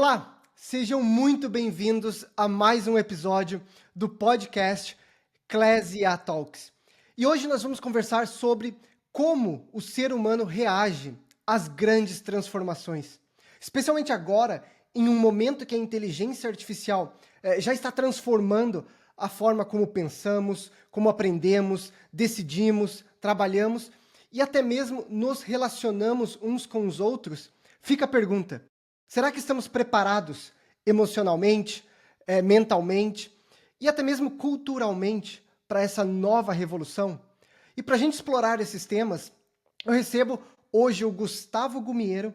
Olá, sejam muito bem-vindos a mais um episódio do podcast Ecclesia Talks. E hoje nós vamos conversar sobre como o ser humano reage às grandes transformações. Especialmente agora, em um momento que a inteligência artificial já está transformando a forma como pensamos, como aprendemos, decidimos, trabalhamos e até mesmo nos relacionamos uns com os outros, fica a pergunta: será que estamos preparados emocionalmente, mentalmente e até mesmo culturalmente para essa nova revolução? E para a gente explorar esses temas, eu recebo hoje o Gustavo Gumiero,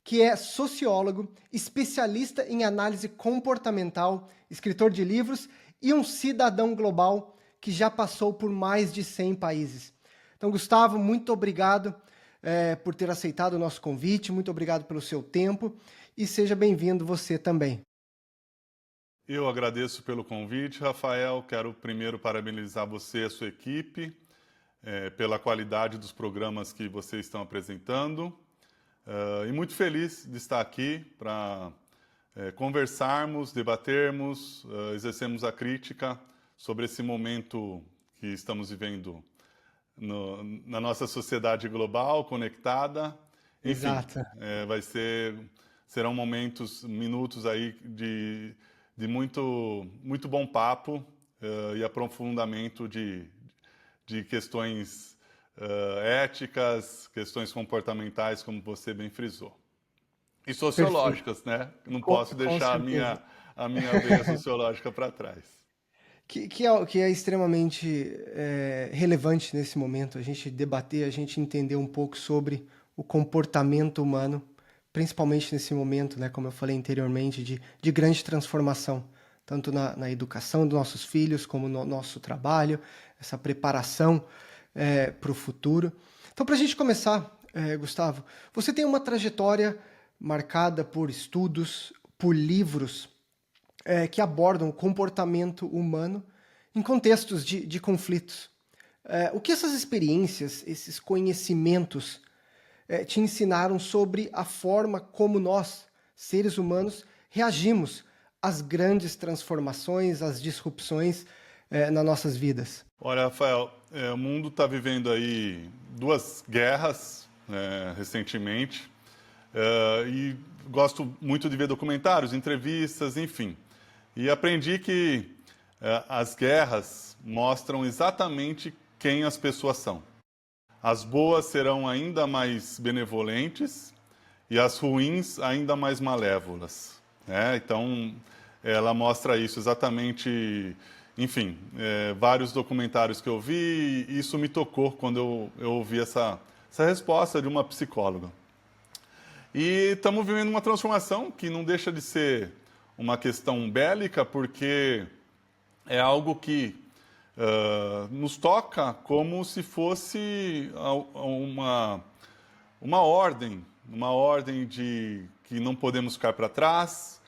que é sociólogo, especialista em análise comportamental, escritor de livros e um cidadão global que já passou por mais de 100 países. Então, Gustavo, muito obrigado por ter aceitado o nosso convite, muito obrigado pelo seu tempo e seja bem-vindo você também. Eu agradeço pelo convite, Rafael. Quero primeiro parabenizar você e a sua equipe pela qualidade dos programas que vocês estão apresentando. E muito feliz de estar aqui para conversarmos, debatermos, exercermos a crítica sobre esse momento que estamos vivendo na nossa sociedade global, conectada. Enfim, Exato. serão minutos aí de muito bom papo e aprofundamento de questões éticas, questões comportamentais, como você bem frisou. E sociológicas, né? Não posso deixar a minha veia sociológica para trás. Que é extremamente relevante nesse momento, a gente debater, a gente entender um pouco sobre o comportamento humano, principalmente nesse momento, né, como eu falei anteriormente, de grande transformação, tanto na educação dos nossos filhos, como no nosso trabalho, essa preparação para o futuro. Então, para a gente começar, Gustavo, você tem uma trajetória marcada por estudos, por livros, que abordam o comportamento humano em contextos de conflitos. O que essas experiências, esses conhecimentos, te ensinaram sobre a forma como nós, seres humanos, reagimos às grandes transformações, às disrupções nas nossas vidas? Olha, Rafael, o mundo está vivendo aí 2 guerras recentemente e gosto muito de ver documentários, entrevistas, enfim. E aprendi que as guerras mostram exatamente quem as pessoas são. As boas serão ainda mais benevolentes e as ruins ainda mais malévolas, né? Então, ela mostra isso exatamente. Enfim, vários documentários que eu vi, e isso me tocou quando eu ouvi essa resposta de uma psicóloga. E estamos vivendo uma transformação que não deixa de ser uma questão bélica, porque é algo que nos toca como se fosse uma ordem de que não podemos ficar para trás,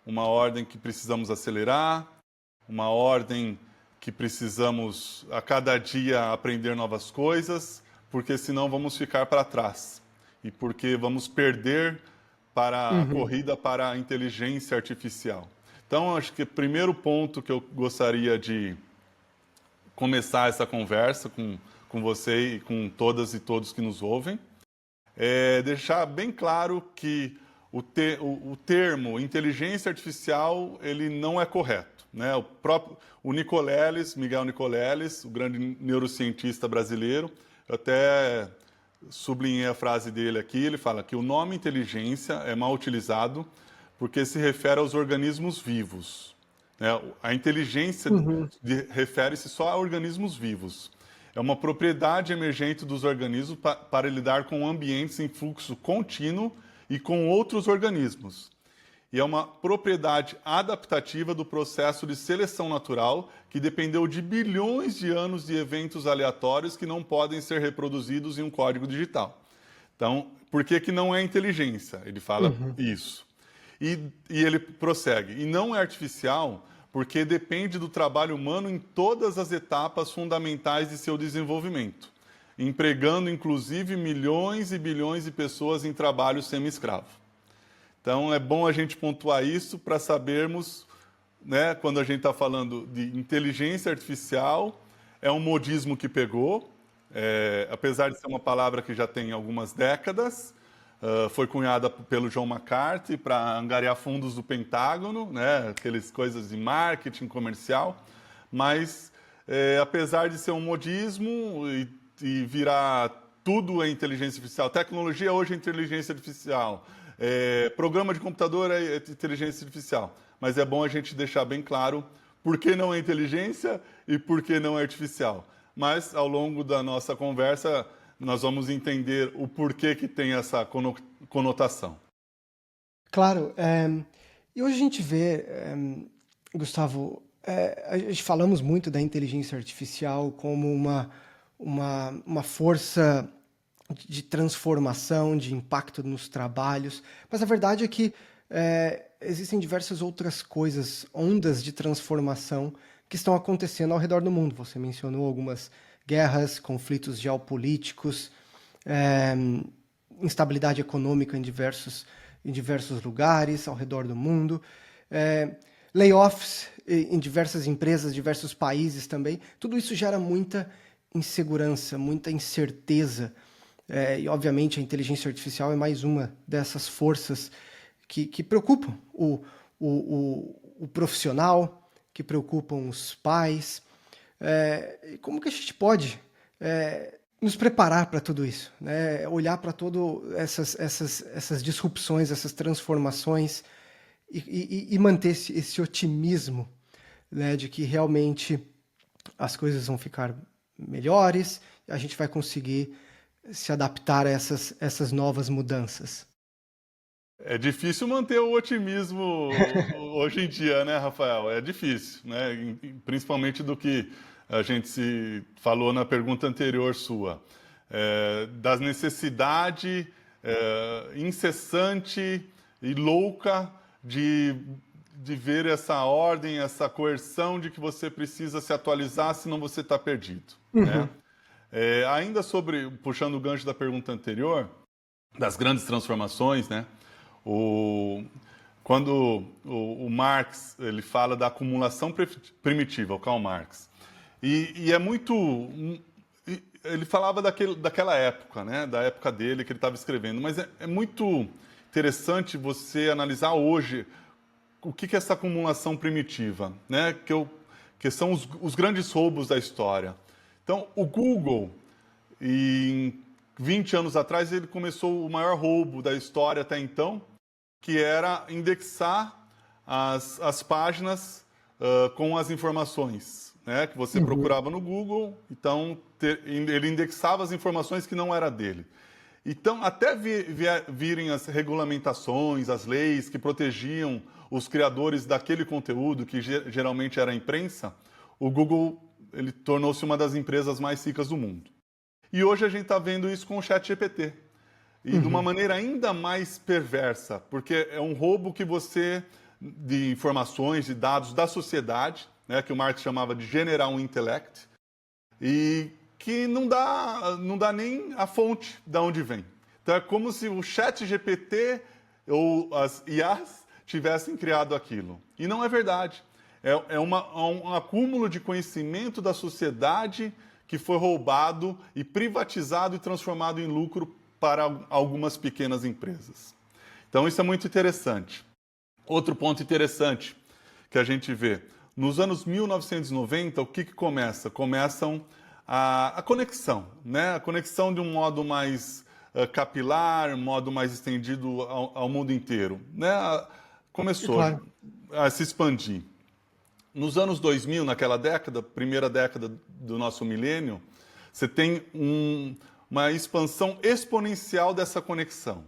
uma ordem que precisamos acelerar, uma ordem que precisamos a cada dia aprender novas coisas, porque senão vamos ficar para trás e porque vamos perder para a corrida para a inteligência artificial. Então, acho que o primeiro ponto que eu gostaria de começar essa conversa com você e com todas e todos que nos ouvem é deixar bem claro que o termo inteligência artificial ele não é correto, né? O Miguel Nicoleles, o grande neurocientista brasileiro, eu até sublinhei a frase dele aqui, ele fala que o nome inteligência é mal utilizado porque se refere aos organismos vivos. A inteligência refere-se só a organismos vivos. É uma propriedade emergente dos organismos para lidar com ambientes em fluxo contínuo e com outros organismos. E é uma propriedade adaptativa do processo de seleção natural que dependeu de bilhões de anos de eventos aleatórios que não podem ser reproduzidos em um código digital. Então, por que não é inteligência? Ele fala isso. E ele prossegue. E não é artificial porque depende do trabalho humano em todas as etapas fundamentais de seu desenvolvimento, empregando inclusive milhões e bilhões de pessoas em trabalho semi-escravo. Então, é bom a gente pontuar isso para sabermos, né, quando a gente está falando de inteligência artificial, é um modismo que pegou, apesar de ser uma palavra que já tem algumas décadas, foi cunhada pelo John McCarthy para angariar fundos do Pentágono, né, aquelas coisas de marketing comercial, mas apesar de ser um modismo e virar tudo é inteligência artificial, tecnologia hoje é inteligência artificial, programa de computador é inteligência artificial, mas é bom a gente deixar bem claro por que não é inteligência e por que não é artificial. Mas, ao longo da nossa conversa, nós vamos entender o porquê que tem essa conotação. Claro, e hoje a gente vê, Gustavo, a gente falamos muito da inteligência artificial como uma força de transformação, de impacto nos trabalhos, mas a verdade é que existem diversas outras coisas, ondas de transformação que estão acontecendo ao redor do mundo. Você mencionou algumas guerras, conflitos geopolíticos, instabilidade econômica em diversos lugares ao redor do mundo, layoffs em diversas empresas, diversos países também. Tudo isso gera muita insegurança, muita incerteza. E, obviamente, a inteligência artificial é mais uma dessas forças que preocupam o profissional, que preocupam os pais. Como que a gente pode nos preparar para tudo isso, né? Olhar para todas essas disrupções, essas transformações e manter esse otimismo, né, de que realmente as coisas vão ficar melhores, a gente vai conseguir se adaptar a essas novas mudanças. É difícil manter o otimismo hoje em dia, né, Rafael? É difícil, né? Principalmente do que a gente se falou na pergunta anterior sua, da necessidade incessante e louca de ver essa ordem, essa coerção de que você precisa se atualizar, senão você está perdido, né? Ainda puxando o gancho da pergunta anterior, das grandes transformações, né? Quando o Marx ele fala da acumulação primitiva, o Karl Marx, e é muito... Ele falava daquela época, né? Da época dele que ele estava escrevendo, mas é muito interessante você analisar hoje o que é essa acumulação primitiva, né? Que são os grandes roubos da história. Então, o Google, em 20 anos atrás, ele começou o maior roubo da história até então, que era indexar as páginas com as informações, né, que você procurava no Google. Então, ele indexava as informações que não era dele. Então, até virem as regulamentações, as leis que protegiam os criadores daquele conteúdo, que geralmente era a imprensa, o Google ele tornou-se uma das empresas mais ricas do mundo. E hoje a gente está vendo isso com o ChatGPT. E de uma maneira ainda mais perversa, porque é um roubo de informações, de dados da sociedade, né, que o Marx chamava de general intellect, e que não dá nem a fonte de onde vem. Então é como se o ChatGPT ou as IAs tivessem criado aquilo. E não é verdade. É um acúmulo de conhecimento da sociedade que foi roubado e privatizado e transformado em lucro para algumas pequenas empresas. Então isso é muito interessante. Outro ponto interessante que a gente vê, nos anos 1990, o que começa? Começam a conexão, né? A conexão de um modo mais capilar, um modo mais estendido ao mundo inteiro, né? Começou Claro. a se expandir. Nos anos 2000, naquela década, primeira década do nosso milênio, você tem uma expansão exponencial dessa conexão.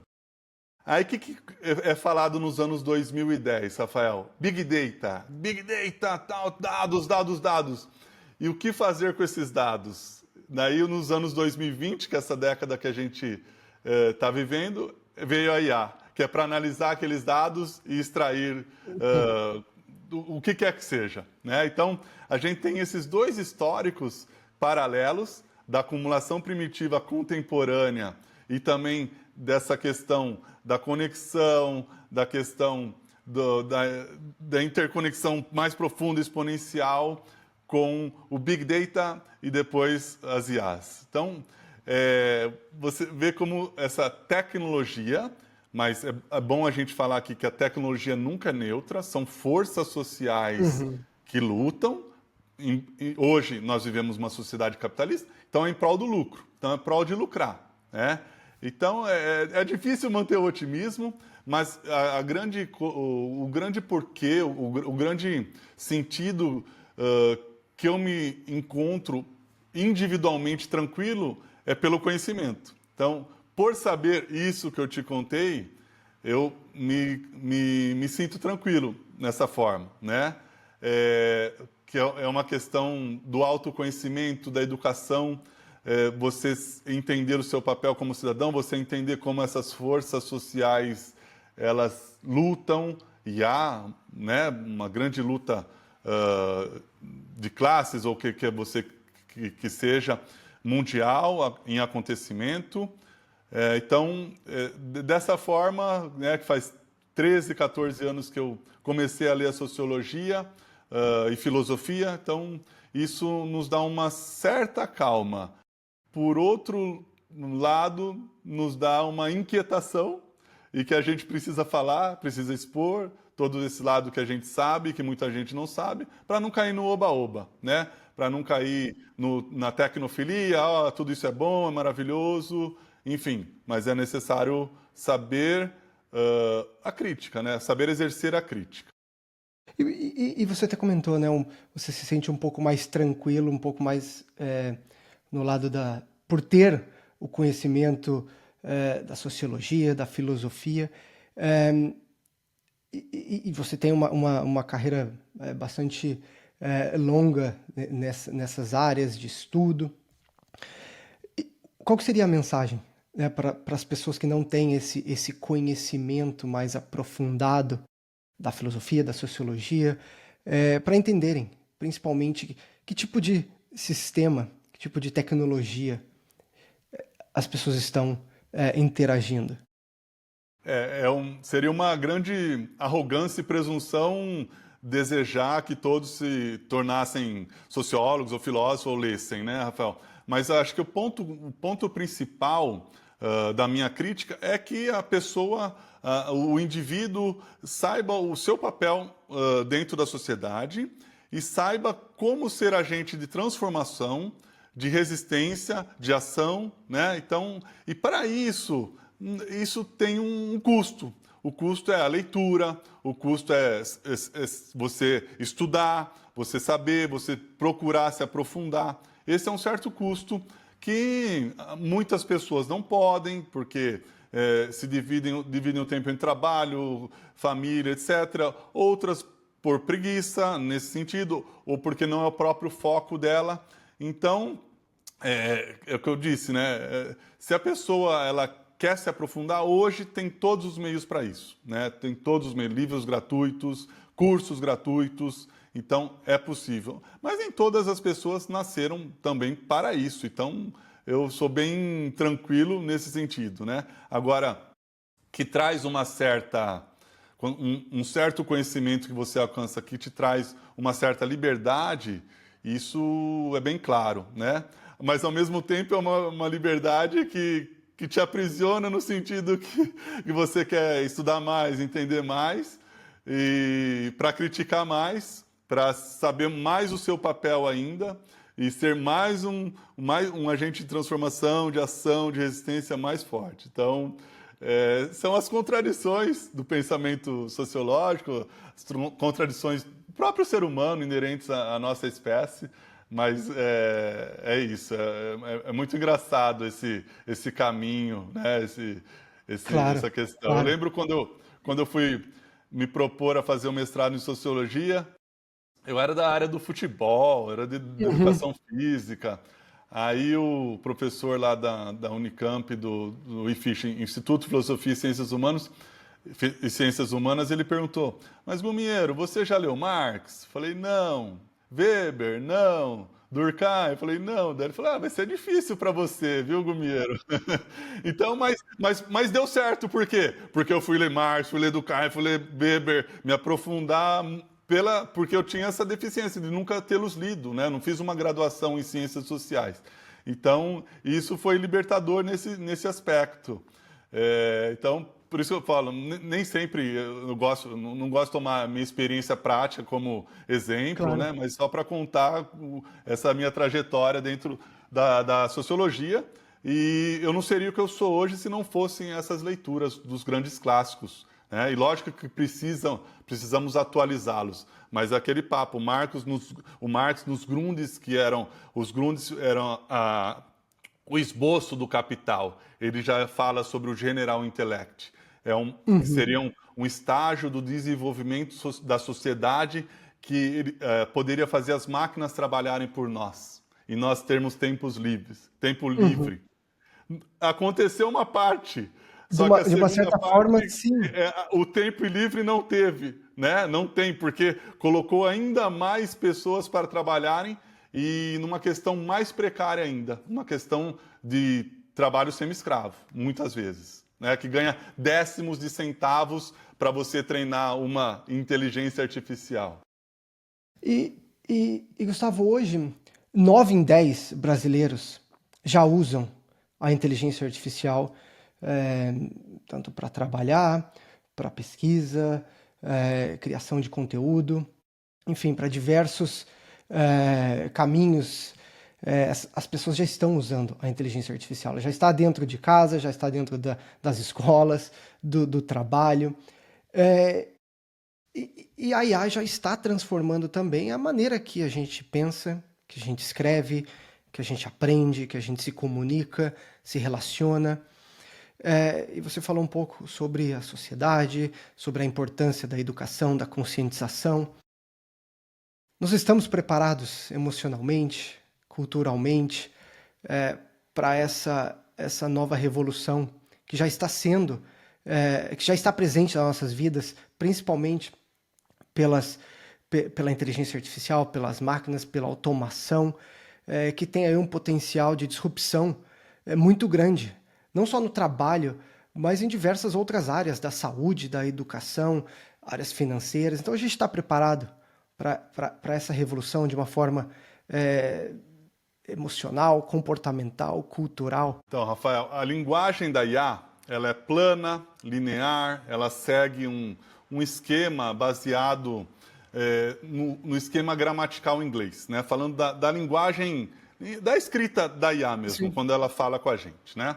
Aí o que é falado nos anos 2010, Rafael? Big Data, tal, dados. E o que fazer com esses dados? Daí, nos anos 2020, que é essa década que a gente está vivendo, veio a IA, que é para analisar aqueles dados e extrair o que quer que seja, né? Então, a gente tem esses dois históricos paralelos da acumulação primitiva contemporânea e também dessa questão da conexão, da questão da interconexão mais profunda, exponencial, com o Big Data e depois as IAs. Então, você vê como essa tecnologia, mas é bom a gente falar aqui que a tecnologia nunca é neutra, são forças sociais Uhum. que lutam. Hoje nós vivemos uma sociedade capitalista, então é em prol do lucro, então é em prol de lucrar, né? Então é difícil manter o otimismo, mas o grande porquê, o grande sentido que eu me encontro individualmente tranquilo é pelo conhecimento. Então, por saber isso que eu te contei, eu me sinto tranquilo nessa forma, né? Que é uma questão do autoconhecimento, da educação, você entender o seu papel como cidadão, você entender como essas forças sociais elas lutam, e há, né, uma grande luta de classes, ou que você que seja mundial em acontecimento. Então, dessa forma, né, que faz 13, 14 anos que eu comecei a ler a sociologia e filosofia, então isso nos dá uma certa calma. Por outro lado, nos dá uma inquietação e que a gente precisa falar, precisa expor todo esse lado que a gente sabe, que muita gente não sabe, para não cair no oba-oba, né? Para não cair na tecnofilia, tudo isso é bom, é maravilhoso, enfim. Mas é necessário saber a crítica, né? Saber exercer a crítica. E você até comentou, né? Você se sente um pouco mais tranquilo, um pouco mais no lado por ter o conhecimento da sociologia, da filosofia. E você tem uma carreira bastante longa nessas áreas de estudo. Qual que seria a mensagem, né, para as pessoas que não têm esse conhecimento mais aprofundado da filosofia, da sociologia, para entenderem, principalmente, que tipo de sistema, que tipo de tecnologia as pessoas estão interagindo? Seria uma grande arrogância e presunção desejar que todos se tornassem sociólogos ou filósofos ou lessem, né, Rafael? Mas acho que o ponto principal da minha crítica é que a pessoa, o indivíduo, saiba o seu papel dentro da sociedade e saiba como ser agente de transformação, de resistência, de ação, né? Então, e para isso tem um custo. O custo é a leitura, o custo é você estudar, você saber, você procurar se aprofundar. Esse é um certo custo que muitas pessoas não podem, porque se dividem o tempo em trabalho, família, etc. Outras por preguiça, nesse sentido, ou porque não é o próprio foco dela. Então, é o que eu disse, né? Se a pessoa ela quer se aprofundar, hoje tem todos os meios para isso, né? Tem todos os meios, livros gratuitos, cursos gratuitos, então é possível. Mas nem todas as pessoas nasceram também para isso, então eu sou bem tranquilo nesse sentido, né? Agora, que traz um certo conhecimento que você alcança, que te traz uma certa liberdade, isso é bem claro, né? Mas ao mesmo tempo é uma liberdade que te aprisiona no sentido que você quer estudar mais, entender mais, e para criticar mais, para saber mais o seu papel ainda, e ser mais um agente de transformação, de ação, de resistência mais forte. Então, são as contradições do pensamento sociológico, as contradições do próprio ser humano inerentes à nossa espécie, mas é isso, é muito engraçado esse caminho, né? Claro, Essa questão. Eu claro. lembro quando eu fui me propor a fazer um mestrado em sociologia, eu era da área do futebol, era de Uhum. educação física. Aí o professor lá da Unicamp, do IFISH, Instituto de Filosofia e Ciências Humanas, ele perguntou: mas Gumiero, você já leu Marx? Falei: não. Weber? Não. Durkheim? Eu falei, não. Daí ele falou, vai ser difícil para você, viu, Gumiero? Então, mas deu certo, por quê? Porque eu fui ler Marx, fui ler Durkheim, fui ler Weber, me aprofundar porque eu tinha essa deficiência de nunca tê-los lido, né? Não fiz uma graduação em ciências sociais. Então, isso foi libertador nesse aspecto. Então, por isso que eu falo, nem sempre eu gosto, não gosto de tomar a minha experiência prática como exemplo, Claro. né? Mas só para contar essa minha trajetória dentro da sociologia. E eu não seria o que eu sou hoje se não fossem essas leituras dos grandes clássicos, né? E lógico que precisamos atualizá-los. Mas aquele papo, o Marx nos Grundes, os Grundes eram o esboço do Capital. Ele já fala sobre o General Intellect. Que Uhum. seria um estágio do desenvolvimento da sociedade que poderia fazer as máquinas trabalharem por nós e nós termos tempo Uhum. livre. Aconteceu uma parte, só que a De uma segunda certa forma, parte, sim. o tempo livre não teve, né? Não tem, porque colocou ainda mais pessoas para trabalharem e numa questão mais precária ainda, uma questão de trabalho semi-escravo, muitas vezes, né? Que ganha décimos de centavos para você treinar uma inteligência artificial. Gustavo, hoje, 9 em 10 brasileiros já usam a inteligência artificial, eh, tanto para trabalhar, para pesquisa, criação de conteúdo, enfim, para diversos caminhos. As pessoas já estão usando a inteligência artificial, ela já está dentro de casa, já está dentro das escolas, do trabalho. Eh, e a IA já está transformando também a maneira que a gente pensa, que a gente escreve, que a gente aprende, que a gente se comunica, se relaciona. E você falou um pouco sobre a sociedade, sobre a importância da educação, da conscientização. Nós estamos preparados emocionalmente, culturalmente, para essa nova revolução que já está sendo, que já está presente nas nossas vidas, principalmente pela inteligência artificial, pelas máquinas, pela automação, que tem aí um potencial de disrupção muito grande, não só no trabalho, mas em diversas outras áreas da saúde, da educação, áreas financeiras. Então a gente está preparado para essa revolução de uma forma emocional, comportamental, cultural. Então, Rafael, a linguagem da IA, ela é plana, linear, ela segue um esquema baseado no esquema gramatical inglês, né? Falando da linguagem, da escrita da IA mesmo, Sim. quando ela fala com a gente, né?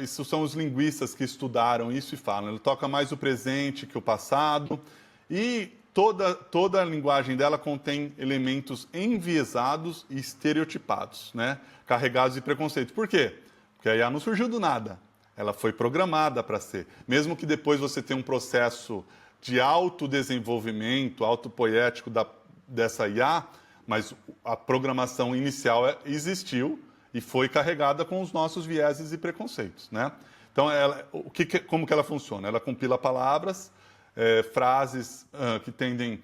Isso são os linguistas que estudaram isso e falam, ela toca mais o presente que o passado, e toda a linguagem dela contém elementos enviesados e estereotipados, né? Carregados de preconceito. Por quê? Porque a IA não surgiu do nada. Ela foi programada para ser. Mesmo que depois você tenha um processo de autodesenvolvimento, autopoético dessa IA, mas a programação inicial existiu e foi carregada com os nossos vieses e preconceitos, né? Então, como que ela funciona? Ela compila palavras, frases que tendem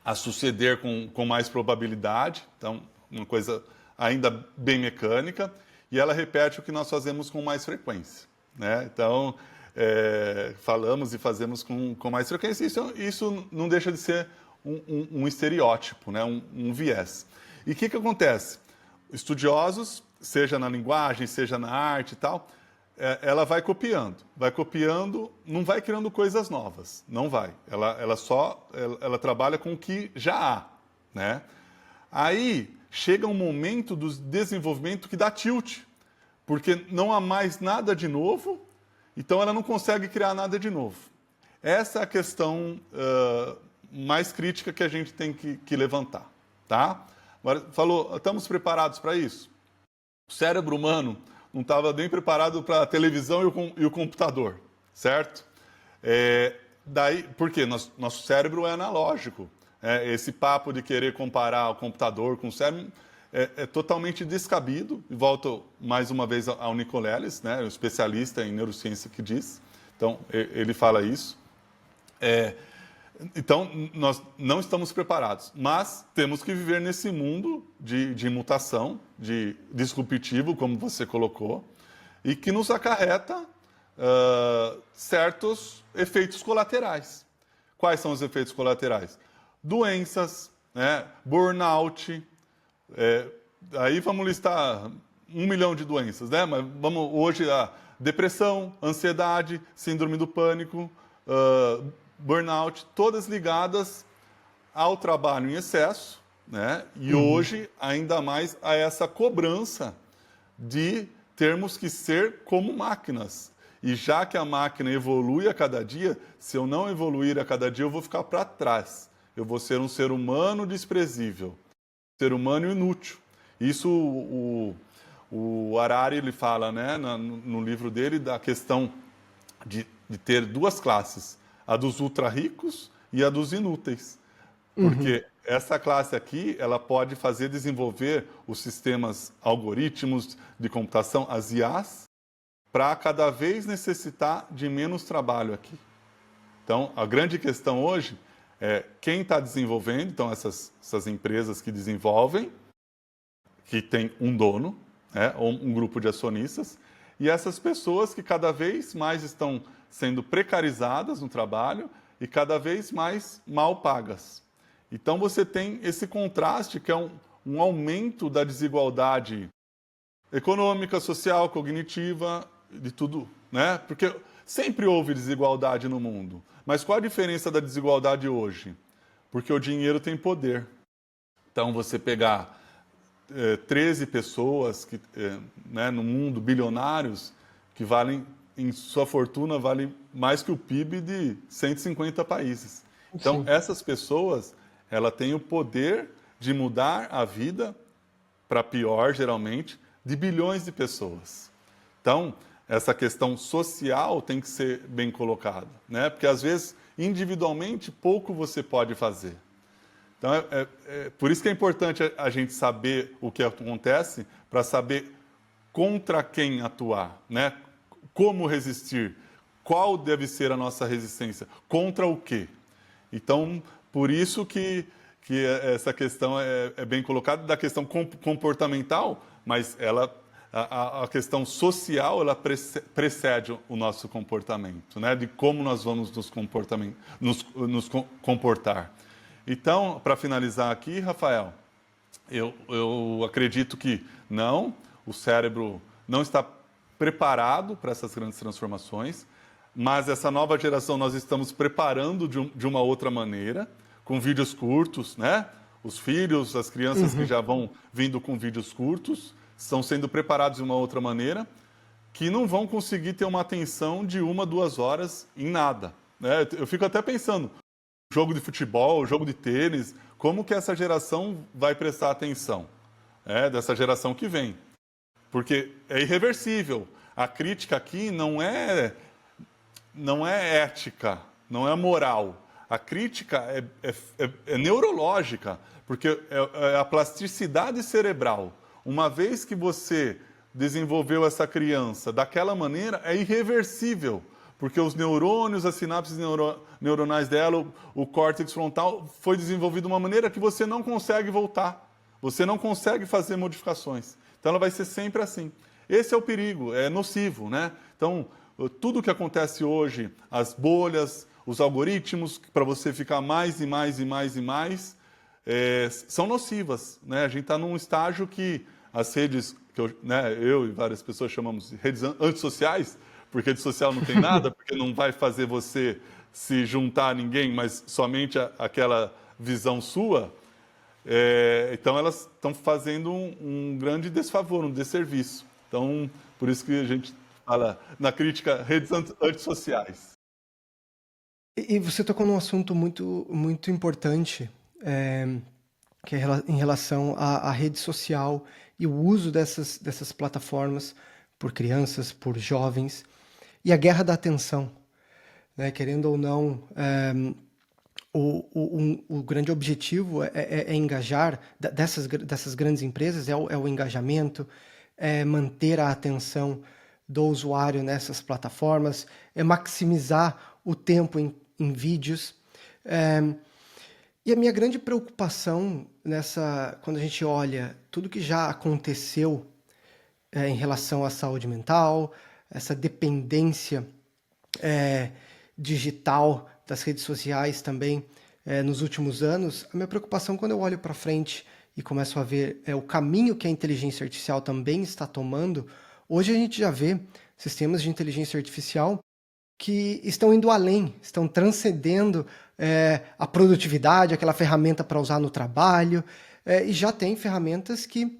a suceder com mais probabilidade, então, uma coisa ainda bem mecânica, e ela repete o que nós fazemos com mais frequência, né? Então, falamos e fazemos com mais frequência. Isso não deixa de ser um estereótipo, né? Um viés. E o que acontece? Estudiosos, seja na linguagem, seja na arte e tal, ela vai copiando, não vai criando coisas novas, não vai. Ela trabalha com o que já há, né? Aí chega um momento do desenvolvimento que dá tilt, porque não há mais nada de novo, então ela não consegue criar nada de novo. Essa é a questão mais crítica que a gente tem que levantar, tá? Agora, estamos preparados para isso? O cérebro humano não estava bem preparado para a televisão e o computador, certo? Por quê? Nosso cérebro é analógico. Esse papo de querer comparar o computador com o cérebro é totalmente descabido. E volto mais uma vez ao Nicoleles, né, o especialista em neurociência que diz. Então, ele fala isso. Então, nós não estamos preparados, mas temos que viver nesse mundo de mutação, de disruptivo, como você colocou, e que nos acarreta certos efeitos colaterais. Quais são os efeitos colaterais? Doenças, né? Burnout, aí vamos listar 1 milhão de doenças, né? Mas vamos hoje a depressão, ansiedade, síndrome do pânico, burnout, todas ligadas ao trabalho em excesso, né? E hoje ainda mais a essa cobrança de termos que ser como máquinas. E já que a máquina evolui a cada dia, se eu não evoluir a cada dia, eu vou ficar para trás. Eu vou ser um ser humano desprezível, ser humano inútil. Isso o Harari ele fala, né, no livro dele, da questão de ter duas classes, a dos ultra-ricos e a dos inúteis. Porque essa classe aqui, ela pode fazer desenvolver os sistemas algoritmos de computação, as IAs, para cada vez necessitar de menos trabalho aqui. Então, a grande questão hoje é quem está desenvolvendo, então essas empresas que desenvolvem, que tem um dono, né, ou um grupo de acionistas, e essas pessoas que cada vez mais estão sendo precarizadas no trabalho e cada vez mais mal pagas. Então você tem esse contraste que é um aumento da desigualdade econômica, social, cognitiva, de tudo, né? Porque sempre houve desigualdade no mundo. Mas qual a diferença da desigualdade hoje? Porque o dinheiro tem poder. Então você pegar 13 pessoas que, né, no mundo, bilionários, que valem, em sua fortuna, vale mais que o PIB de 150 países. Então, essas pessoas, ela tem o poder de mudar a vida para pior, geralmente, de bilhões de pessoas. Então, essa questão social tem que ser bem colocada, né? Porque, às vezes, individualmente, pouco você pode fazer. Então, por isso que é importante a gente saber o que acontece, para saber contra quem atuar, né? Como resistir, qual deve ser a nossa resistência, contra o quê? Então, por isso que essa questão é bem colocada, da questão comportamental, mas a questão social, ela precede o nosso comportamento, né? De como nós vamos nos comportar. Então, para finalizar aqui, Rafael, eu acredito que não, o cérebro não está preparado para essas grandes transformações, mas essa nova geração nós estamos preparando de uma outra maneira, com vídeos curtos, né? Os filhos, as crianças que já vão vindo com vídeos curtos, estão sendo preparados de uma outra maneira, que não vão conseguir ter uma atenção de 1, 2 horas em nada, né? Eu fico até pensando, jogo de futebol, jogo de tênis, como que essa geração vai prestar atenção, dessa geração que vem? Porque é irreversível. A crítica aqui não é ética, não é moral. A crítica é neurológica, porque é a plasticidade cerebral. Uma vez que você desenvolveu essa criança daquela maneira, é irreversível. Porque os neurônios, as sinapses neuronais dela, o córtex frontal, foi desenvolvido de uma maneira que você não consegue voltar. Você não consegue fazer modificações. Então ela vai ser sempre assim. Esse é o perigo, é nocivo, né? Então, tudo que acontece hoje, as bolhas, os algoritmos, para você ficar mais e mais e mais e mais, são nocivas, né? A gente está num estágio que as redes, que eu e várias pessoas chamamos de redes antissociais, porque rede social não tem nada, porque não vai fazer você se juntar a ninguém, mas somente aquela visão sua. Então, elas estão fazendo um grande desfavor, um desserviço. Então, por isso que a gente fala na crítica redes antissociais. E você tocou num assunto muito, muito importante, que é em relação à rede social e o uso dessas plataformas por crianças, por jovens, e a guerra da atenção, né? Querendo ou não, o grande objetivo é engajar, dessas grandes empresas, é o engajamento, é manter a atenção do usuário nessas plataformas, é maximizar o tempo em vídeos, E a minha grande preocupação quando a gente olha tudo que já aconteceu em relação à saúde mental, essa dependência digital das redes sociais também nos últimos anos, a minha preocupação quando eu olho para frente e começo a ver o caminho que a inteligência artificial também está tomando, hoje a gente já vê sistemas de inteligência artificial que estão indo além, estão transcendendo a produtividade, aquela ferramenta para usar no trabalho, e já tem ferramentas que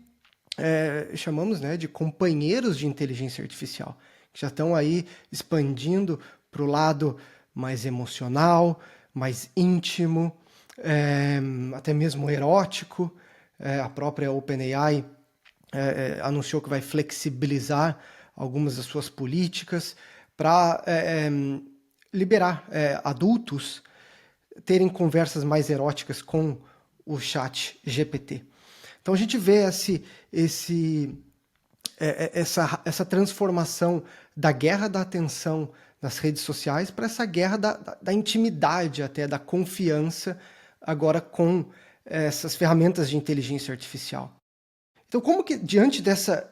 chamamos, né, de companheiros de inteligência artificial, que já estão aí expandindo para o lado mais emocional, mais íntimo, até mesmo erótico. A própria OpenAI anunciou que vai flexibilizar algumas das suas políticas para liberar adultos terem conversas mais eróticas com o chat GPT. Então a gente vê essa transformação da guerra da atenção nas redes sociais para essa guerra da intimidade, até da confiança, agora com essas ferramentas de inteligência artificial. Então, como que, diante dessa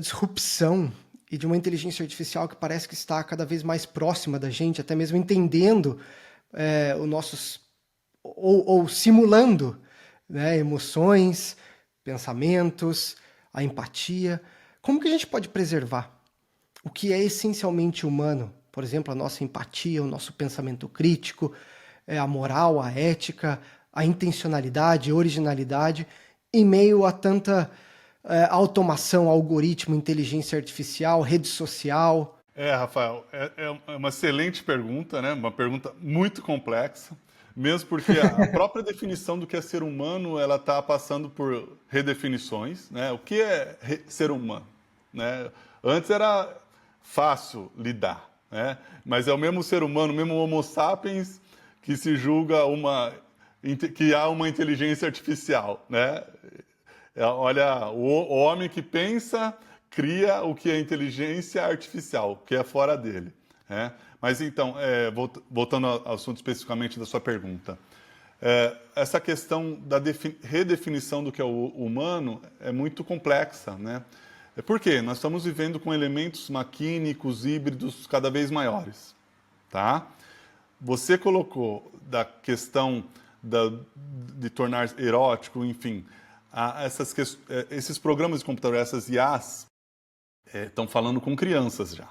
disrupção e de uma inteligência artificial que parece que está cada vez mais próxima da gente, até mesmo entendendo os nossos... ou simulando, né, emoções, pensamentos, a empatia, como que a gente pode preservar o que é essencialmente humano? Por exemplo, a nossa empatia, o nosso pensamento crítico, a moral, a ética, a intencionalidade, a originalidade, em meio a tanta automação, algoritmo, inteligência artificial, rede social. Rafael, é uma excelente pergunta, né? Uma pergunta muito complexa, mesmo porque a própria definição do que é ser humano, ela está passando por redefinições, né? O que é ser humano, né? Antes era fácil lidar, né? Mas é o mesmo ser humano, o mesmo Homo sapiens que se julga que há uma inteligência artificial, né? Olha, o homem que pensa cria o que é inteligência artificial, que é fora dele, né? Mas então, voltando ao assunto especificamente da sua pergunta, essa questão da redefinição do que é o humano é muito complexa, né? Por quê? Nós estamos vivendo com elementos maquínicos, híbridos cada vez maiores, tá? Você colocou da questão de tornar erótico, enfim, esses programas de computador, essas IAs, estão falando com crianças já.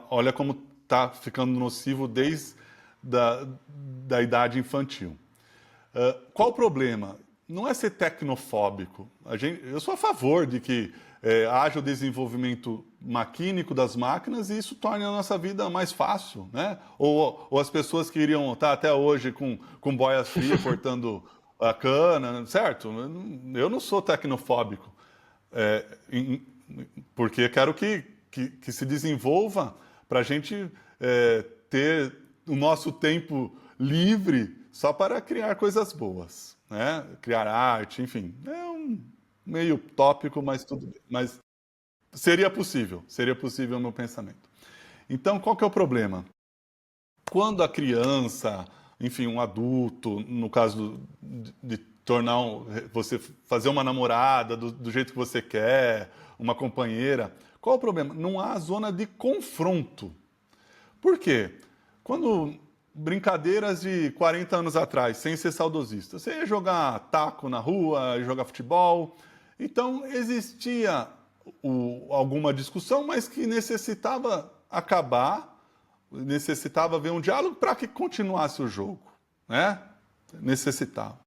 Olha como está ficando nocivo desde da idade infantil. Qual o problema? Não é ser tecnofóbico. Eu sou a favor de que haja o desenvolvimento maquínico das máquinas e isso torne a nossa vida mais fácil, né? Ou as pessoas que iriam estar até hoje com boias frias cortando a cana, certo? Eu não sou tecnofóbico, porque quero que se desenvolva para a gente ter o nosso tempo livre só para criar coisas boas, né? Criar arte, enfim. É meio tópico, mas tudo bem. Mas seria possível o meu pensamento. Então, qual que é o problema? Quando a criança, enfim, um adulto, no caso de tornar você fazer uma namorada do jeito que você quer, uma companheira, qual o problema? Não há zona de confronto. Por quê? Quando brincadeiras de 40 anos atrás, sem ser saudosista, você ia jogar taco na rua, ia jogar futebol. Então, existia alguma discussão, mas que necessitava acabar, necessitava haver um diálogo para que continuasse o jogo, né? Necessitava.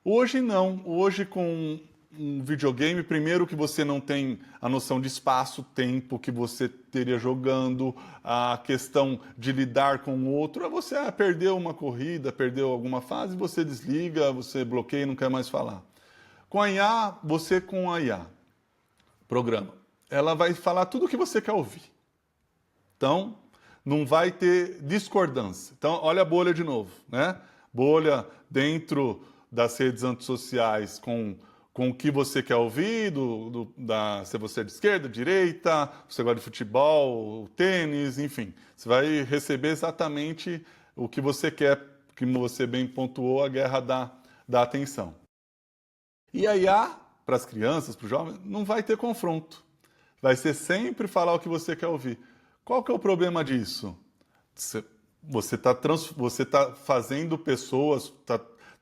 Hoje não. Hoje, com um videogame, primeiro que você não tem a noção de espaço, tempo que você teria jogando, a questão de lidar com o outro, você perdeu uma corrida, perdeu alguma fase, você desliga, você bloqueia e não quer mais falar. Com a IA, você com a IA, programa, ela vai falar tudo o que você quer ouvir. Então, não vai ter discordância. Então, olha a bolha de novo, né? Bolha dentro das redes antissociais com com o que você quer ouvir, se você é de esquerda, direita, você gosta de futebol, tênis, enfim. Você vai receber exatamente o que você quer, que você bem pontuou, a guerra da atenção. E a IA, para as crianças, para os jovens, não vai ter confronto. Vai ser sempre falar o que você quer ouvir. Qual que é o problema disso? Você tá fazendo pessoas,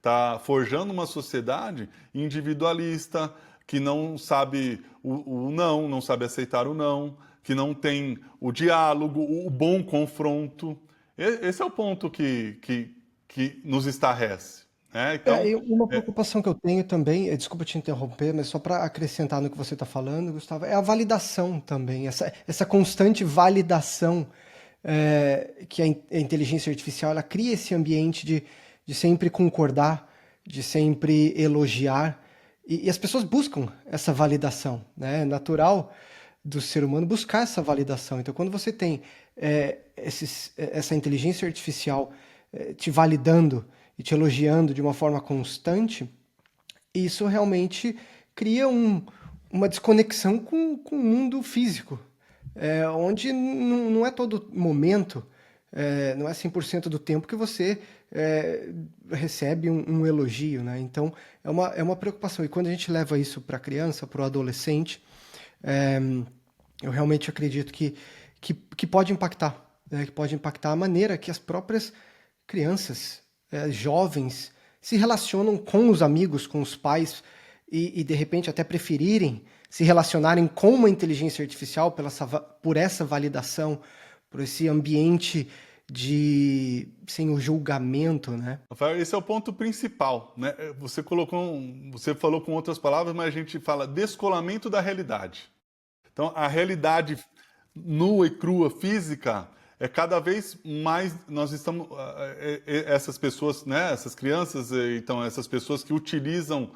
tá forjando uma sociedade individualista, que não sabe o não, não sabe aceitar o não, que não tem o diálogo, o bom confronto. Esse é o ponto que nos estarrece. Né? Então, E uma preocupação que eu tenho também, desculpa te interromper, mas só para acrescentar no que você está falando, Gustavo, é a validação também, essa constante validação que a inteligência artificial ela cria esse ambiente de sempre concordar, de sempre elogiar, e as pessoas buscam essa validação, né? É natural do ser humano buscar essa validação. Então, quando você tem essa inteligência artificial te validando e te elogiando de uma forma constante, isso realmente cria uma desconexão com o mundo físico, onde não é todo momento, não é 100% do tempo que você recebe um elogio, né? Então, é uma preocupação. E quando a gente leva isso para a criança, para o adolescente, eu realmente acredito que pode impactar, né? Que pode impactar a maneira que as próprias crianças, jovens, se relacionam com os amigos, com os pais, e de repente até preferirem se relacionarem com uma inteligência artificial por essa validação, por esse ambiente sem o julgamento, né? Rafael, esse é o ponto principal, né? Você falou com outras palavras, mas a gente fala descolamento da realidade. Então, a realidade nua e crua, física, cada vez mais nós estamos essas pessoas, né? Essas crianças, então essas pessoas que utilizam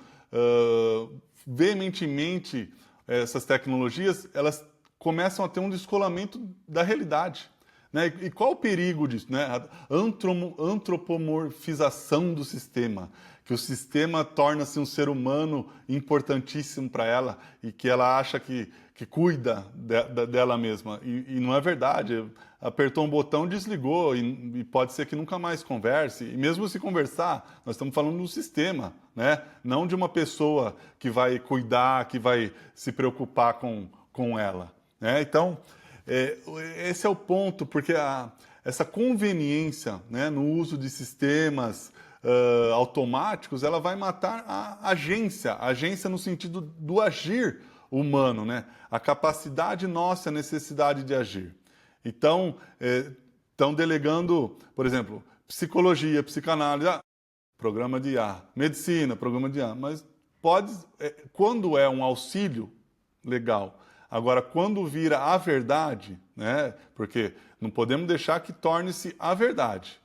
veementemente essas tecnologias, elas começam a ter um descolamento da realidade. Né? E qual o perigo disso? Né? A antropomorfização do sistema, que o sistema torna-se um ser humano importantíssimo para ela e que ela acha que cuida dela mesma. E não é verdade. Apertou um botão, desligou e pode ser que nunca mais converse. E mesmo se conversar, nós estamos falando do sistema, né? Não de uma pessoa que vai cuidar, que vai se preocupar com ela. Né? Então, esse é o ponto, porque essa conveniência, né, no uso de sistemas automáticos, ela vai matar a agência no sentido do agir humano, né? A capacidade nossa, a necessidade de agir. Então, estão delegando, por exemplo, psicologia, psicanálise, programa de IA, medicina, programa de IA, mas quando é um auxílio, legal. Agora, quando vira a verdade, né? Porque não podemos deixar que torne-se a verdade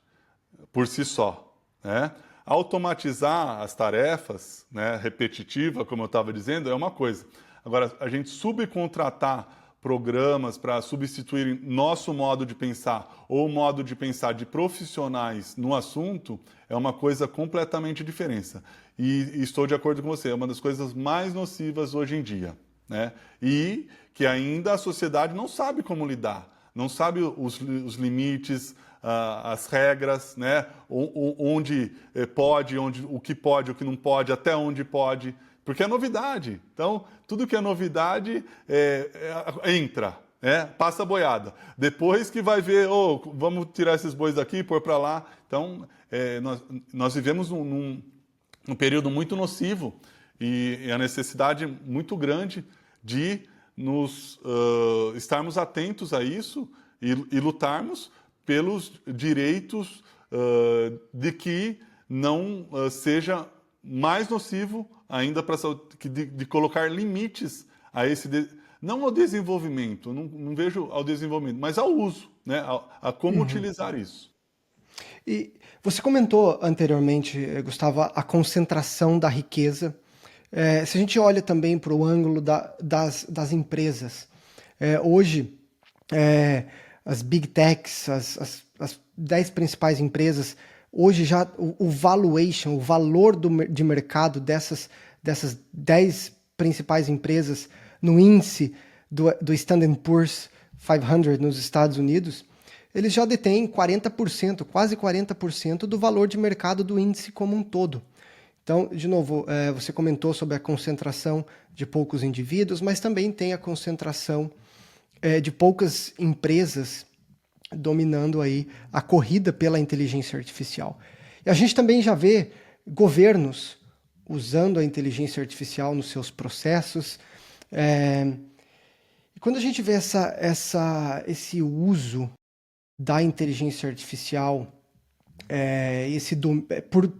por si só, né? Automatizar as tarefas, né, repetitiva, como eu estava dizendo, é uma coisa. Agora, a gente subcontratar programas para substituírem nosso modo de pensar ou o modo de pensar de profissionais no assunto é uma coisa completamente diferente. E estou de acordo com você, é uma das coisas mais nocivas hoje em dia. Né? E que ainda a sociedade não sabe como lidar, não sabe os limites, as regras, né? Onde pode, o que não pode, até onde pode, porque é novidade. Então, tudo que é novidade entra, né? Passa a boiada. Depois que vai ver, vamos tirar esses bois daqui e pôr para lá. Então, nós vivemos num período muito nocivo e a necessidade muito grande de estarmos atentos a isso e lutarmos pelos direitos de que não seja mais nocivo ainda para de colocar limites a não ao desenvolvimento, não vejo ao desenvolvimento, mas ao uso, né? A como utilizar isso. E você comentou anteriormente, Gustavo, a concentração da riqueza. Se a gente olha também para o ângulo das empresas, hoje as big techs, as 10 principais empresas, hoje já o valuation, o valor de mercado dessas 10 principais empresas no índice do Standard Poor's 500 nos Estados Unidos, eles já detêm 40%, quase 40% do valor de mercado do índice como um todo. Então, de novo, você comentou sobre a concentração de poucos indivíduos, mas também tem a concentração de poucas empresas dominando aí a corrida pela inteligência artificial. E a gente também já vê governos usando a inteligência artificial nos seus processos. E quando a gente vê esse uso da inteligência artificial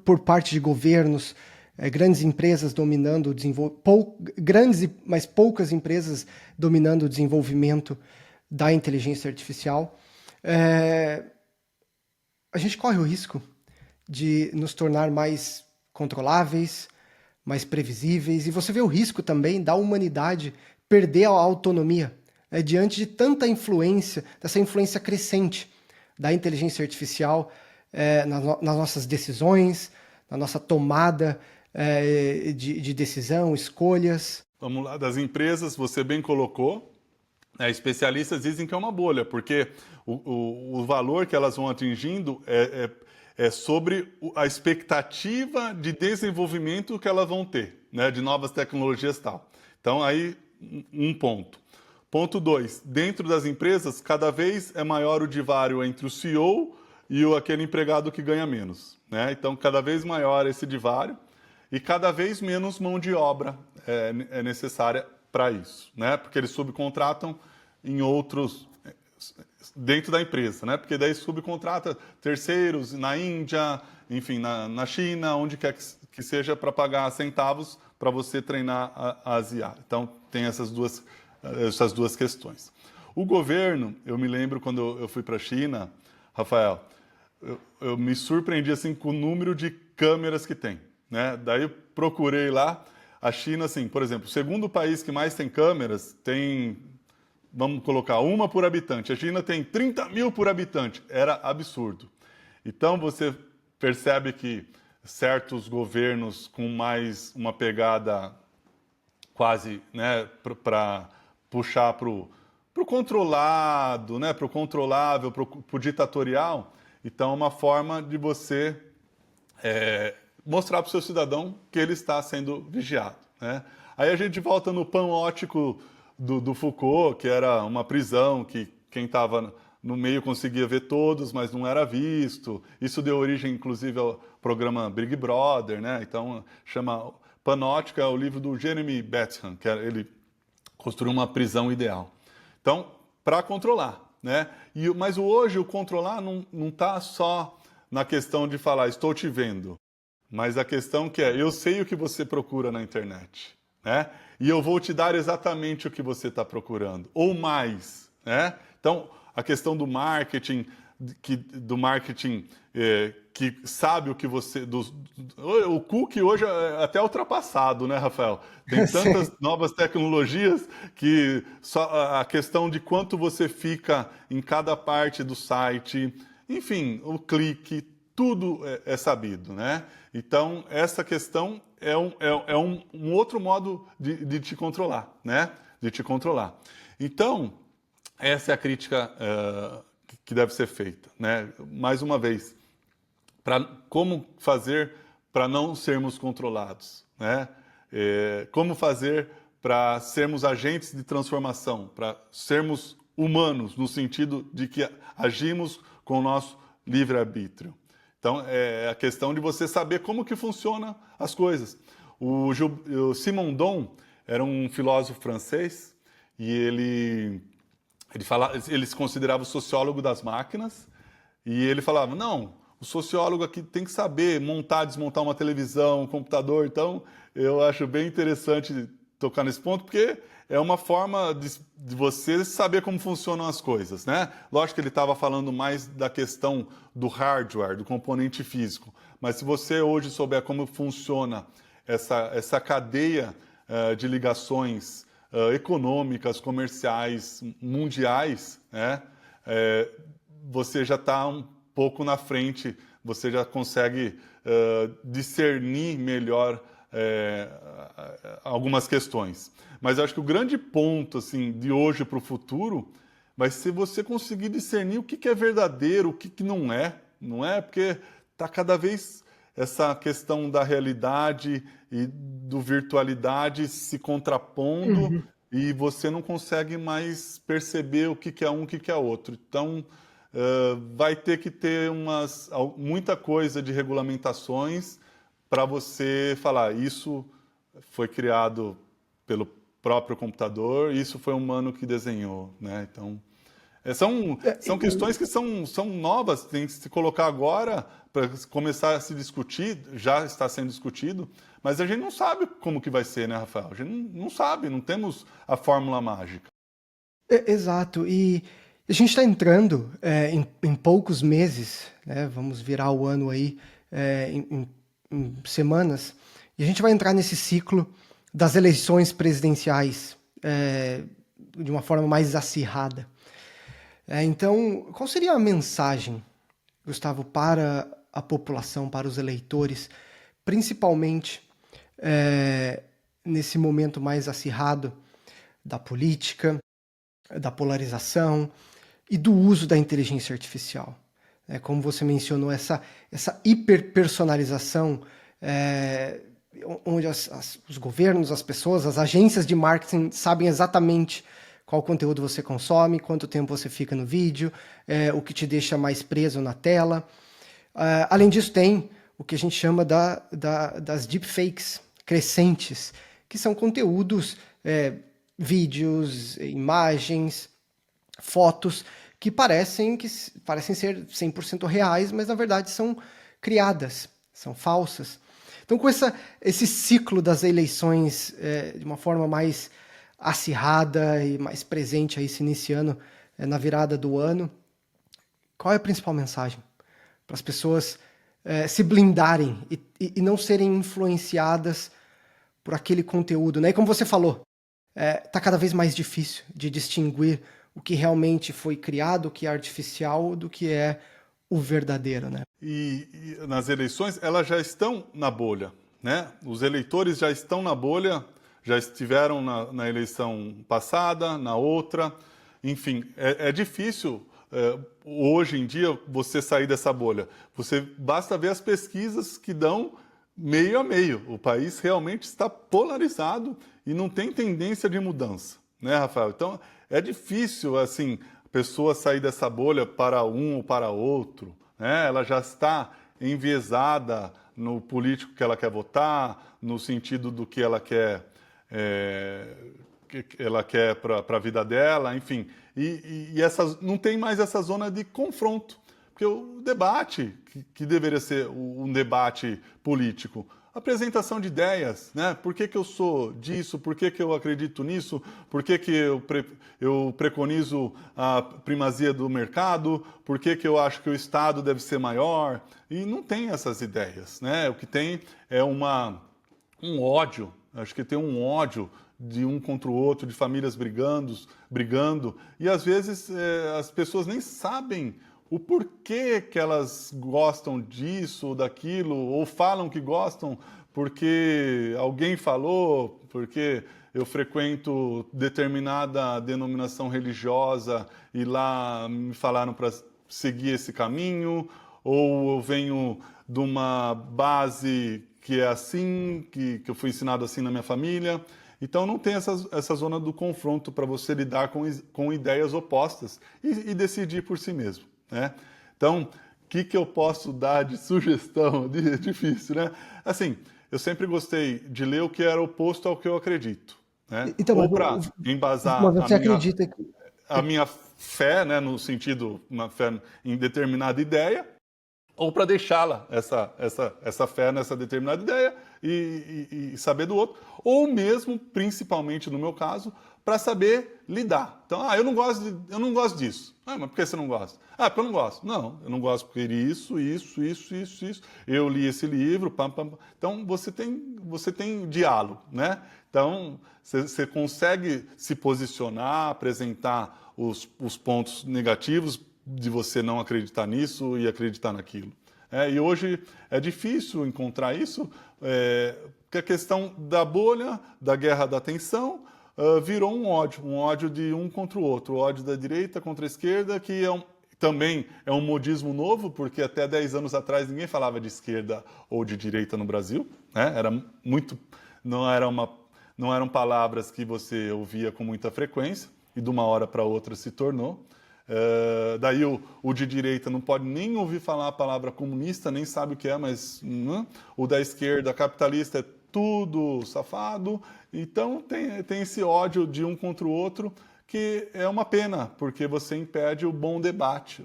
por parte de governos, grandes empresas dominando o desenvolvimento, mas poucas empresas dominando o desenvolvimento da inteligência artificial, a gente corre o risco de nos tornar mais controláveis, mais previsíveis, e você vê o risco também da humanidade perder a autonomia diante de tanta influência, dessa influência crescente da inteligência artificial nas nossas decisões, na nossa tomada de decisão, escolhas. Vamos lá, das empresas, você bem colocou, especialistas dizem que é uma bolha, porque o valor que elas vão atingindo é sobre a expectativa de desenvolvimento que elas vão ter, né, de novas tecnologias e tal. Então, aí, um ponto. Ponto 2, dentro das empresas, cada vez é maior o divário entre o CEO e aquele empregado que ganha menos, né? Então, cada vez maior esse divário e cada vez menos mão de obra é necessária para isso, né? Porque eles subcontratam em outros, dentro da empresa, né? Porque daí subcontrata terceiros na Índia, enfim, na China, onde quer que seja, para pagar centavos para você treinar a IA. Então, tem essas duas questões. O governo, eu me lembro quando eu fui para a China, Rafael, eu me surpreendi assim com o número de câmeras que tem, né? Daí eu procurei lá, a China, assim, por exemplo, o segundo país que mais tem câmeras tem, vamos colocar, uma por habitante. A China tem 30 mil por habitante. Era absurdo. Então você percebe que certos governos com mais uma pegada quase, né, para puxar para o controlado, né, para o controlável, para o ditatorial, então é uma forma de você mostrar para o seu cidadão que ele está sendo vigiado, né? Aí a gente volta no panóptico do Foucault, que era uma prisão que quem estava no meio conseguia ver todos, mas não era visto. Isso deu origem, inclusive, ao programa Big Brother, né? Então, chama Panóptica, é o livro do Jeremy Bentham, que ele construiu uma prisão ideal. Então, para controlar, né? Mas hoje o controlar não está só na questão de falar, estou te vendo, mas a questão que eu sei o que você procura na internet, né? E eu vou te dar exatamente o que você está procurando, ou mais, né? Então, a questão do marketing, que sabe o que você... o cookie hoje é até ultrapassado, né, Rafael? Tem tantas novas tecnologias que só a questão de quanto você fica em cada parte do site, enfim, o clique, tudo é sabido, né? Então, essa questão é um outro modo de te controlar, né? De te controlar. Então, essa é a crítica que deve ser feita, né? Mais uma vez, como fazer para não sermos controlados, né? Como fazer para sermos agentes de transformação, para sermos humanos, no sentido de que agimos com o nosso livre-arbítrio. Então, é a questão de você saber como que funcionam as coisas. O Simondon era um filósofo francês e ele se considerava o sociólogo das máquinas e ele falava, não, o sociólogo aqui tem que saber montar, desmontar uma televisão, um computador. Então, eu acho bem interessante tocar nesse ponto, porque é uma forma de você saber como funcionam as coisas, né? Lógico que ele estava falando mais da questão do hardware, do componente físico, mas se você hoje souber como funciona essa cadeia de ligações econômicas, comerciais, mundiais, né? Você já está um pouco na frente, você já consegue discernir melhor algumas questões. Mas eu acho que o grande ponto assim, de hoje para o futuro vai ser você conseguir discernir o que é verdadeiro, o que não é. Não é? Porque está cada vez essa questão da realidade e do virtualidade se contrapondo Uhum. e você não consegue mais perceber o que é um, o que é outro. Então, vai ter que ter muita coisa de regulamentações para você falar, isso foi criado pelo próprio computador, isso foi um humano que desenhou, né? Então, são questões que são novas, tem que se colocar agora para começar a se discutir, já está sendo discutido, mas a gente não sabe como que vai ser, né, Rafael? A gente não sabe, não temos a fórmula mágica. Exato, e a gente está entrando em poucos meses, né? Vamos virar o ano aí em semanas, e a gente vai entrar nesse ciclo das eleições presidenciais de uma forma mais acirrada. Então, qual seria a mensagem, Gustavo, para a população, para os eleitores, principalmente nesse momento mais acirrado da política, da polarização e do uso da inteligência artificial? Como você mencionou, essa hiperpersonalização, onde os governos, as pessoas, as agências de marketing sabem exatamente qual conteúdo você consome, quanto tempo você fica no vídeo, o que te deixa mais preso na tela. Além disso, tem o que a gente chama das deepfakes crescentes, que são conteúdos, vídeos, imagens, fotos que parecem ser 100% reais, mas na verdade são criadas, são falsas. Então, com esse ciclo das eleições de uma forma mais acirrada e mais presente aí se iniciando na virada do ano, qual é a principal mensagem? Para as pessoas se blindarem e não serem influenciadas por aquele conteúdo, né? E como você falou, tá cada vez mais difícil de distinguir o que realmente foi criado, o que é artificial, do que é o verdadeiro, né? E nas eleições, elas já estão na bolha, né? Os eleitores já estão na bolha, já estiveram na eleição passada, na outra. Enfim, é difícil hoje em dia você sair dessa bolha. Basta ver as pesquisas que dão meio a meio. O país realmente está polarizado e não tem tendência de mudança, né, Rafael? Então, é difícil, assim, a pessoa sair dessa bolha para um ou para outro, né? Ela já está enviesada no político que ela quer votar, no sentido do que ela quer para a vida dela, enfim. E não tem mais essa zona de confronto. Porque o debate, que deveria ser um debate político, apresentação de ideias, né? Por que eu sou disso? Por que eu acredito nisso? Por que eu preconizo a primazia do mercado? Por que eu acho que o Estado deve ser maior? E não tem essas ideias, né? O que tem é um ódio. Acho que tem um ódio de um contra o outro, de famílias brigando. E às vezes as pessoas nem sabem o porquê que elas gostam disso ou daquilo, ou falam que gostam porque alguém falou, porque eu frequento determinada denominação religiosa e lá me falaram para seguir esse caminho, ou eu venho de uma base que é assim, que eu fui ensinado assim na minha família. Então não tem essa zona do confronto para você lidar com ideias opostas e decidir por si mesmo, né? Então, o que eu posso dar de sugestão? É difícil, né? Assim, eu sempre gostei de ler o que era oposto ao que eu acredito, né? Então, Ou para embasar mas você acredita que... a minha fé, né, no sentido, uma fé em determinada ideia, ou para deixá-la, essa fé nessa determinada ideia e saber do outro, ou mesmo, principalmente no meu caso, para saber lidar. Então, eu não gosto disso. Mas por que você não gosta? Porque eu não gosto. Não, eu não gosto porque isso. Eu li esse livro, pam. Então, você tem diálogo, né? Então, você consegue se posicionar, apresentar os pontos negativos de você não acreditar nisso e acreditar naquilo. E hoje é difícil encontrar isso que a questão da bolha, da guerra da atenção, virou um ódio de um contra o outro, o ódio da direita contra a esquerda, que também é um modismo novo, porque até 10 anos atrás ninguém falava de esquerda ou de direita no Brasil, né? Não eram palavras que você ouvia com muita frequência, e de uma hora para outra se tornou. Daí o de direita não pode nem ouvir falar a palavra comunista, nem sabe o que é, mas o da esquerda capitalista é tudo safado. Então tem esse ódio de um contra o outro, que é uma pena, porque você impede o bom debate,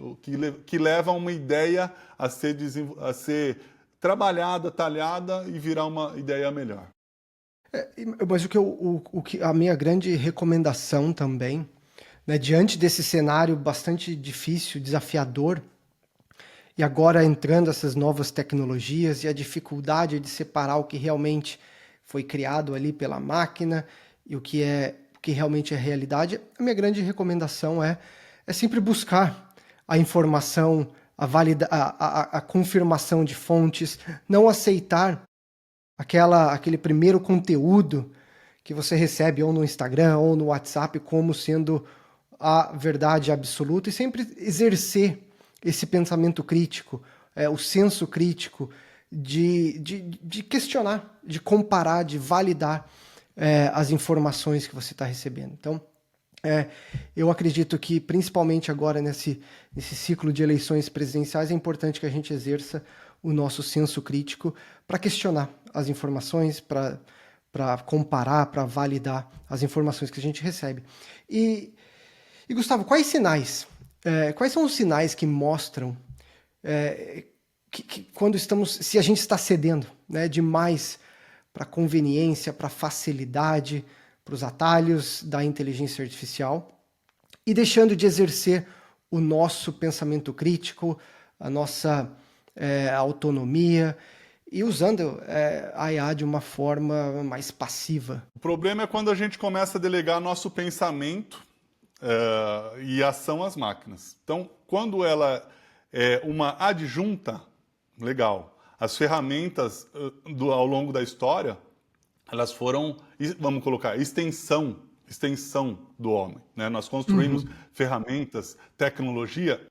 que leva uma ideia a ser trabalhada, talhada e virar uma ideia melhor. Mas a minha grande recomendação também, né, diante desse cenário bastante difícil, desafiador, e agora entrando essas novas tecnologias e a dificuldade de separar o que realmente foi criado ali pela máquina e o que realmente é realidade, a minha grande recomendação é sempre buscar a informação, a confirmação de fontes, não aceitar aquele primeiro conteúdo que você recebe ou no Instagram ou no WhatsApp como sendo a verdade absoluta, e sempre exercer esse pensamento crítico, o senso crítico de questionar, de comparar, de validar as informações que você está recebendo. Então, eu acredito que, principalmente agora nesse ciclo de eleições presidenciais, é importante que a gente exerça o nosso senso crítico para questionar as informações, para comparar, para validar as informações que a gente recebe. E Gustavo, quais são os sinais que mostram quando se a gente está cedendo, né, demais para a conveniência, para a facilidade, para os atalhos da inteligência artificial e deixando de exercer o nosso pensamento crítico, a nossa autonomia e usando a IA de uma forma mais passiva? O problema é quando a gente começa a delegar nosso pensamento e ação às máquinas. Então, quando ela é uma adjunta, legal. As ferramentas ao longo da história, elas foram, vamos colocar, extensão do homem, né? Nós construímos ferramentas, tecnologia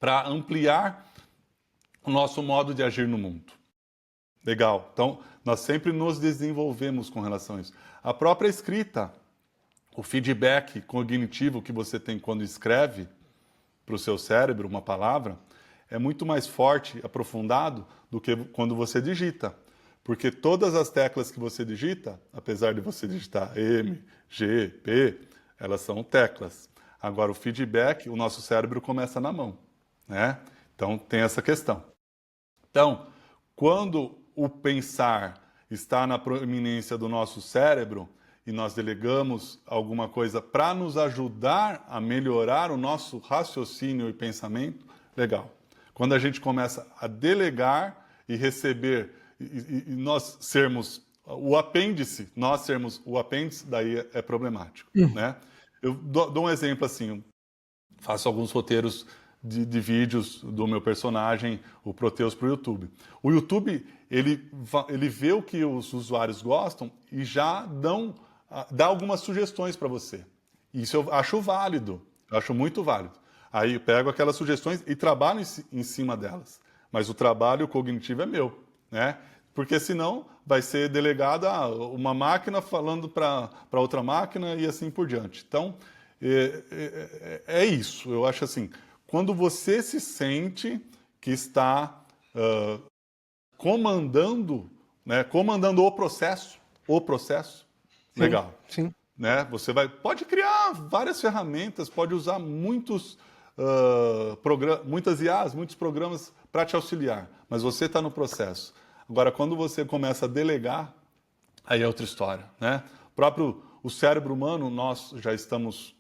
para ampliar o nosso modo de agir no mundo. Legal. Então, nós sempre nos desenvolvemos com relação a isso. A própria escrita, o feedback cognitivo que você tem quando escreve para o seu cérebro uma palavra é muito mais forte, aprofundado, do que quando você digita. Porque todas as teclas que você digita, apesar de você digitar M, G, P, elas são teclas. Agora, o feedback, o nosso cérebro começa na mão, né? Então, tem essa questão. Então, quando o pensar está na proeminência do nosso cérebro e nós delegamos alguma coisa para nos ajudar a melhorar o nosso raciocínio e pensamento, legal. Quando a gente começa a delegar e receber, e nós sermos o apêndice, daí é problemático, né? Eu dou um exemplo assim, faço alguns roteiros de vídeos do meu personagem, o Proteus, para o YouTube. O YouTube, ele vê o que os usuários gostam e já dá algumas sugestões para você. Isso eu acho válido, eu acho muito válido. Aí eu pego aquelas sugestões e trabalho em cima delas. Mas o trabalho cognitivo é meu, né? Porque senão vai ser delegado a uma máquina falando para outra máquina e assim por diante. Então, é isso. Eu acho assim, quando você se sente que está comandando o processo, Sim, legal. sim. Né? Você pode criar várias ferramentas, pode usar muitas IAs, muitos programas para te auxiliar, mas você está no processo. Agora, quando você começa a delegar, aí é outra história, né? O cérebro humano, nós já estamos,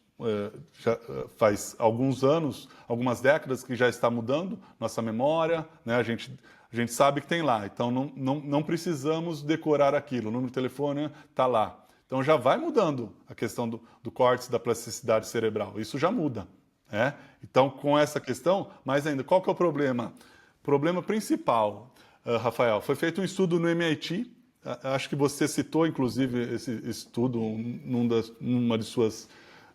faz alguns anos, algumas décadas que já está mudando nossa memória, né? A gente sabe que tem lá, então não precisamos decorar aquilo, o número de telefone está lá. Então já vai mudando a questão do córtex, da plasticidade cerebral. Isso já muda, né? Então, com essa questão, mais ainda, qual que é o problema? O problema principal, Rafael, foi feito um estudo no MIT acho que você citou, inclusive, esse estudo numa de suas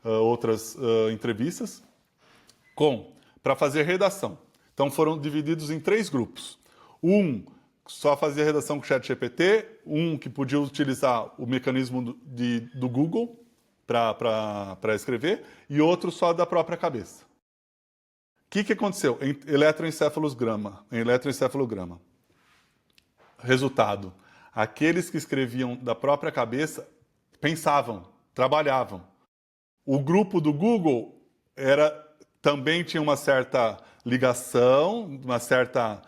outras entrevistas, para fazer redação. Então, foram divididos em 3 grupos. Um só fazia redação com o ChatGPT, um que podia utilizar o mecanismo do Google para escrever, e outro só da própria cabeça. O que aconteceu? Eletroencefalograma. Resultado: aqueles que escreviam da própria cabeça pensavam, trabalhavam. O grupo do Google também tinha uma certa ligação, uma certa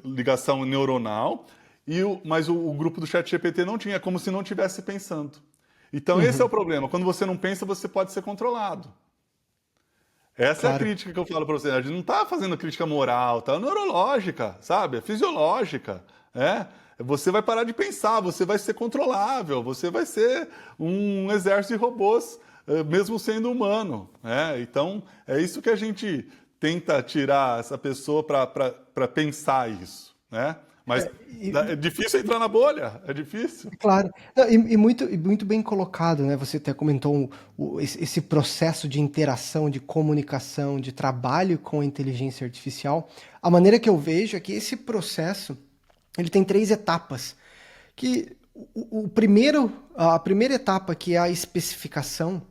ligação neuronal, mas o grupo do ChatGPT não tinha, como se não estivesse pensando. Então, esse é o problema. Quando você não pensa, você pode ser controlado. Essa é a crítica que eu falo para você. A gente não está fazendo crítica moral, tá neurológica, sabe? É fisiológica. Você vai parar de pensar, você vai ser controlável, você vai ser um exército de robôs, mesmo sendo humano. Então, é isso que a gente tenta tirar essa pessoa para pensar isso. Mas é difícil entrar na bolha, é difícil. Claro. Não, e muito bem colocado, né? Você até comentou esse processo de interação, de comunicação, de trabalho com a inteligência artificial. A maneira que eu vejo é que esse processo ele tem 3 etapas. Que a primeira etapa, que é a especificação,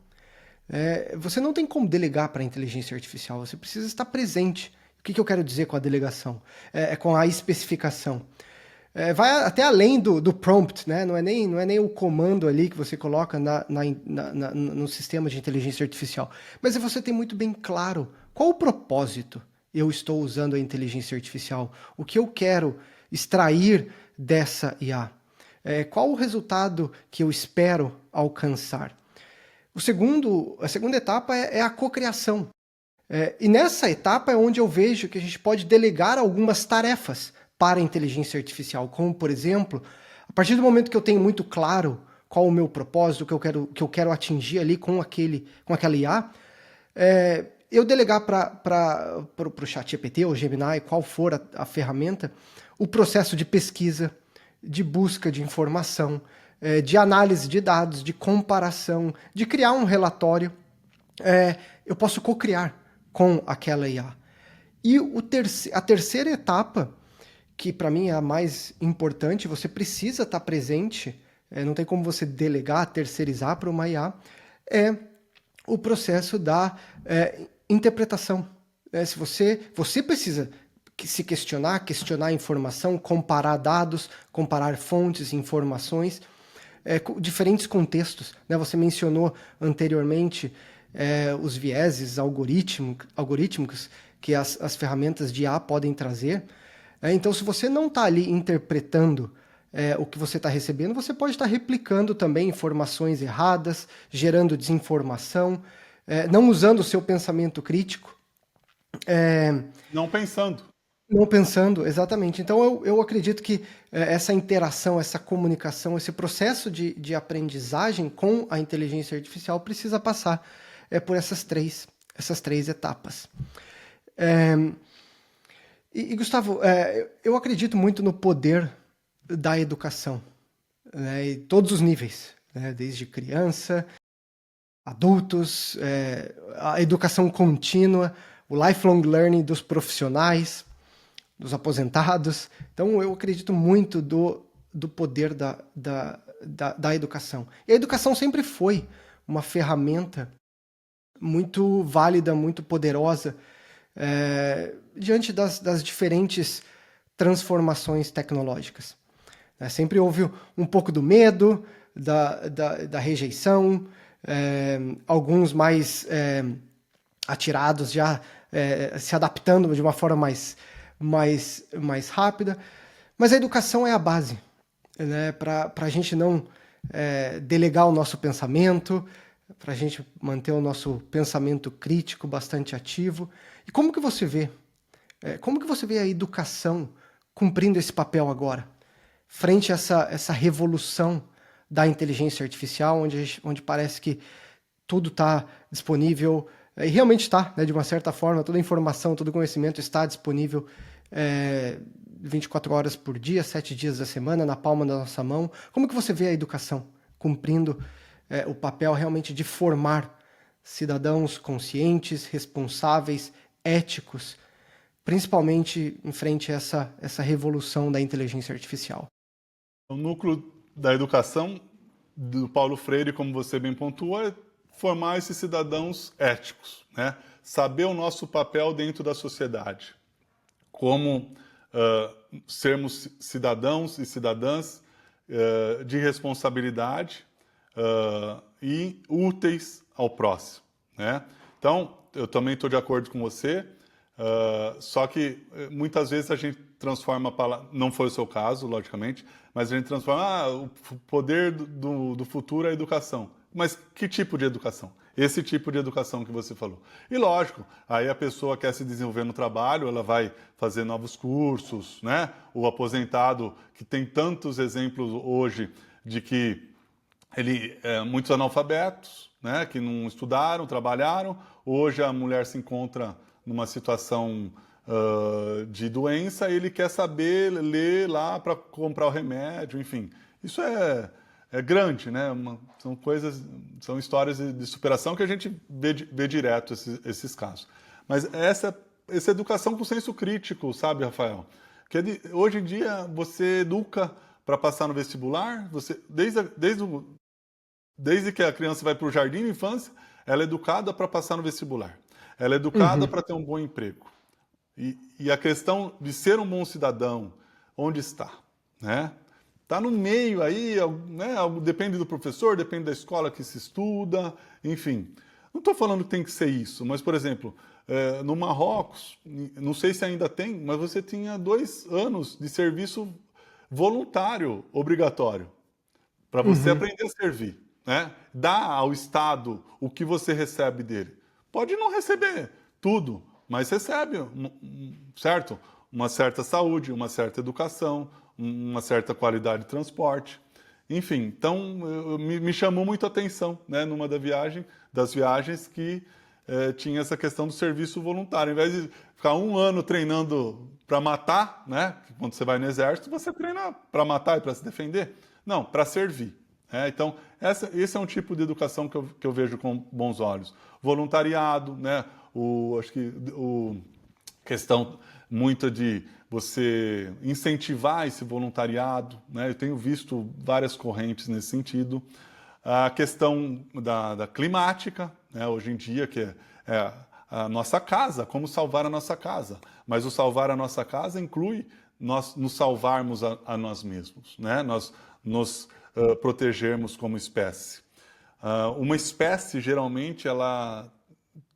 você não tem como delegar para a inteligência artificial, você precisa estar presente. O que eu quero dizer com a delegação? Com a especificação. Vai até além do prompt, né? Não é nem o comando ali que você coloca no sistema de inteligência artificial. Mas você tem muito bem claro qual o propósito eu estou usando a inteligência artificial, o que eu quero extrair dessa IA, qual o resultado que eu espero alcançar. A segunda etapa é a cocriação. E nessa etapa é onde eu vejo que a gente pode delegar algumas tarefas para a inteligência artificial, como, por exemplo, a partir do momento que eu tenho muito claro qual o meu propósito, que eu quero atingir ali com aquela IA, eu delegar para o ChatGPT ou Gemini, qual for a ferramenta, o processo de pesquisa, de busca de informação, de análise de dados, de comparação, de criar um relatório. Eu posso co-criar com aquela IA. E a terceira etapa, que para mim é a mais importante, você precisa estar presente, não tem como você delegar, terceirizar para uma IA, é o processo da interpretação. Se você precisa se questionar a informação, comparar dados, comparar fontes, informações, diferentes contextos. Você mencionou anteriormente os vieses algorítmicos que as ferramentas de IA podem trazer. Então, se você não está ali interpretando o que você está recebendo, você pode estar replicando também informações erradas, gerando desinformação, não usando o seu pensamento crítico. Não pensando. Não pensando, exatamente. Então, eu acredito que essa interação, essa comunicação, esse processo de aprendizagem com a inteligência artificial precisa passar por essas três etapas. E Gustavo, eu acredito muito no poder da educação, né, em todos os níveis, né, desde criança, adultos, a educação contínua, o lifelong learning dos profissionais, dos aposentados. Então, eu acredito muito do poder da educação. E a educação sempre foi uma ferramenta muito válida, muito poderosa, diante das diferentes transformações tecnológicas. Sempre houve um pouco do medo, da rejeição, alguns mais atirados, já se adaptando de uma forma mais rápida. Mas a educação é a base, né, para a gente não delegar o nosso pensamento, para a gente manter o nosso pensamento crítico bastante ativo. E como que você vê? Como que você vê a educação cumprindo esse papel agora, frente a essa revolução da inteligência artificial, onde parece que tudo está disponível, e realmente está, né, de uma certa forma, toda a informação, todo o conhecimento está disponível 24 horas por dia, 7 dias da semana, na palma da nossa mão. Como que você vê a educação cumprindo o papel realmente de formar cidadãos conscientes, responsáveis, éticos, principalmente em frente a essa revolução da inteligência artificial? O núcleo da educação do Paulo Freire, como você bem pontuou, é formar esses cidadãos éticos, né? Saber o nosso papel dentro da sociedade, como sermos cidadãos e cidadãs de responsabilidade e úteis ao próximo, né? Então, eu também estou de acordo com você, só que muitas vezes a gente transforma a palavra, não foi o seu caso, logicamente, mas a gente transforma o poder do futuro é a educação. Mas que tipo de educação? Esse tipo de educação que você falou. E lógico, aí a pessoa quer se desenvolver no trabalho, ela vai fazer novos cursos, né? O aposentado, que tem tantos exemplos hoje de que muitos analfabetos, né? Que não estudaram, trabalharam. Hoje a mulher se encontra numa situação de doença e ele quer saber ler lá para comprar o remédio, enfim. Isso é grande, né? São coisas, são histórias de superação que a gente vê direto esses casos. Mas essa educação com senso crítico, sabe, Rafael? Que hoje em dia você educa para passar no vestibular, desde que a criança vai para o jardim de infância, ela é educada para passar no vestibular. Ela é educada para ter um bom emprego. E a questão de ser um bom cidadão, onde está, né? Está no meio aí, né? Depende do professor, depende da escola que se estuda, enfim. Não estou falando que tem que ser isso, mas, por exemplo, no Marrocos, não sei se ainda tem, mas você tinha 2 anos de serviço voluntário obrigatório para você aprender a servir, né? Dá ao Estado o que você recebe dele. Pode não receber tudo, mas recebe, certo? Uma certa saúde, uma certa educação, uma certa qualidade de transporte. Enfim, então me chamou muito a atenção, né, numa das viagens que tinha essa questão do serviço voluntário. Ao invés de ficar 1 ano treinando para matar, né, quando você vai no exército, você treina para matar e para se defender. Não, para servir. Então, esse é um tipo de educação que eu vejo com bons olhos. Voluntariado, né? Acho que questão muito de você incentivar esse voluntariado, né? Eu tenho visto várias correntes nesse sentido. A questão da climática, né? Hoje em dia, que é a nossa casa, como salvar a nossa casa. Mas o salvar a nossa casa inclui nós nos salvarmos a nós mesmos, né? Nós nos protegermos como espécie. Uma espécie, geralmente, ela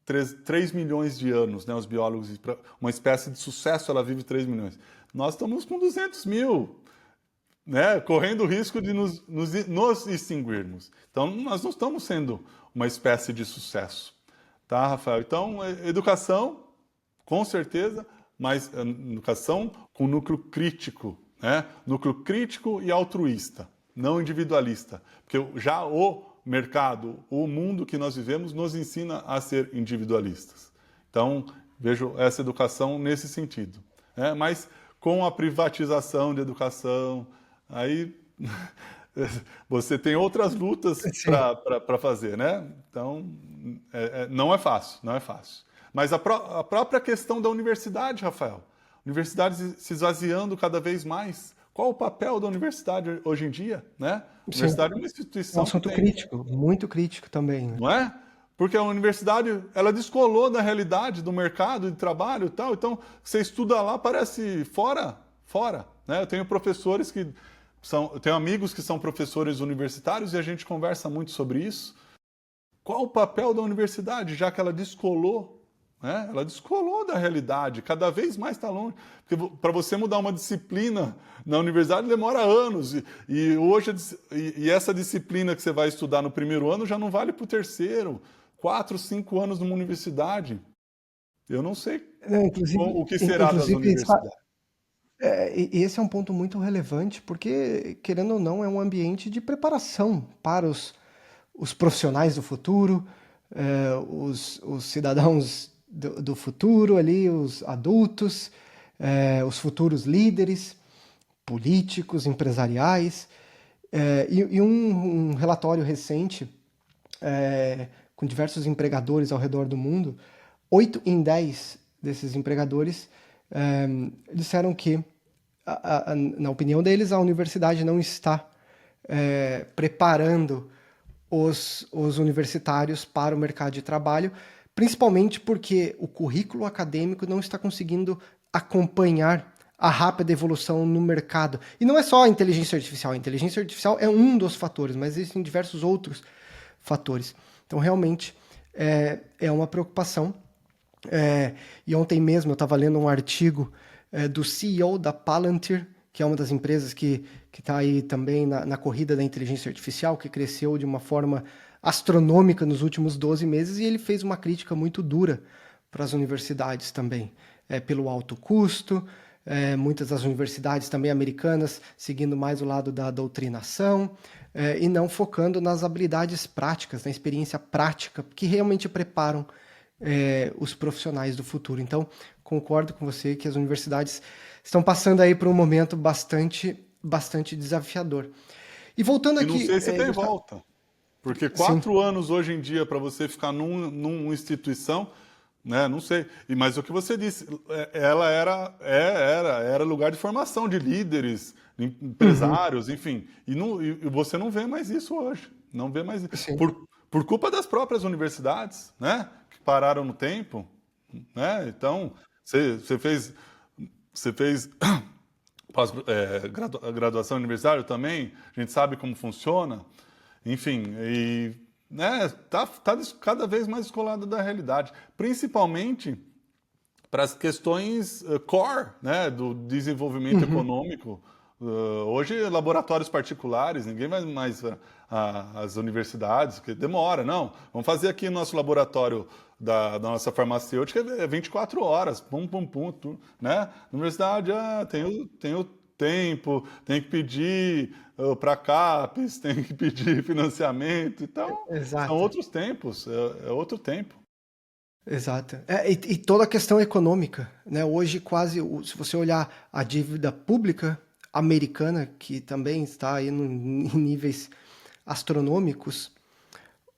3 milhões de anos, né? Os biólogos, uma espécie de sucesso, ela vive 3 milhões. Nós estamos com 200 mil, né? Correndo o risco de nos extinguirmos. Então, nós não estamos sendo uma espécie de sucesso, tá, Rafael? Então, educação, com certeza, mas educação com núcleo crítico, né? Núcleo crítico e altruísta, não individualista. Porque já o mercado, o mundo que nós vivemos, nos ensina a ser individualistas. Então, vejo essa educação nesse sentido. Mas com a privatização de educação, aí você tem outras lutas para fazer, né? Então, não é fácil, não é fácil. Mas a própria questão da universidade, Rafael, universidades se esvaziando cada vez mais. Qual o papel da universidade hoje em dia, né? A universidade é uma instituição um assunto crítico, muito crítico também, né? Não é? Porque a universidade, ela descolou da realidade do mercado de trabalho e tal. Então, você estuda lá, parece fora, né? Eu tenho professores eu tenho amigos que são professores universitários e a gente conversa muito sobre isso. Qual o papel da universidade, já que ela descolou, né? Ela descolou da realidade, cada vez mais está longe. Porque para você mudar uma disciplina na universidade demora anos. E hoje essa disciplina que você vai estudar no primeiro ano já não vale para o terceiro. 4, 5 anos numa universidade. Eu não sei o que será das universidades. E esse é um ponto muito relevante, porque, querendo ou não, é um ambiente de preparação para os profissionais do futuro, os cidadãos do futuro ali, os adultos. os futuros líderes políticos, empresariais, e um relatório recente com diversos empregadores ao redor do mundo, 8 em 10 desses empregadores disseram que, na opinião deles, a universidade não está preparando os universitários para o mercado de trabalho, principalmente porque o currículo acadêmico não está conseguindo acompanhar a rápida evolução no mercado. E não é só a inteligência artificial é um dos fatores, mas existem diversos outros fatores. Então, realmente, é uma preocupação. E ontem mesmo eu estava lendo um artigo do CEO da Palantir, que é uma das empresas que está aí também na corrida da inteligência artificial, que cresceu de uma forma astronômica nos últimos 12 meses, e ele fez uma crítica muito dura para as universidades também, pelo alto custo, muitas das universidades também americanas seguindo mais o lado da doutrinação, e não focando nas habilidades práticas, na experiência prática, que realmente preparam os profissionais do futuro. Então, concordo com você que as universidades estão passando aí por um momento bastante desafiador. E voltando aqui... E não sei se tem Gustavo, volta. Porque sim. 4 anos hoje em dia para você ficar numa instituição, né? Não sei. Mas o que você disse, ela era lugar de formação de líderes, de empresários, enfim. E você não vê mais isso hoje. Não vê mais isso. Sim. Por culpa das próprias universidades, né? Que pararam no tempo, né? Então, você fez graduação universitária também, a gente sabe como funciona, enfim, e né, tá cada vez mais descolado da realidade, principalmente para as questões core, né, do desenvolvimento econômico. Hoje, laboratórios particulares, ninguém vai mais às universidades, que demora, não. Vamos fazer aqui nosso laboratório da nossa farmacêutica, 24 horas, pum, pum, pum, né? Na universidade, tem o tempo, tem que pedir para CAPES, tem que pedir financiamento, então são Exato. outros tempos, é outro tempo. Exato. E toda a questão econômica, né? Hoje, quase, se você olhar a dívida pública americana, que também está aí em níveis astronômicos,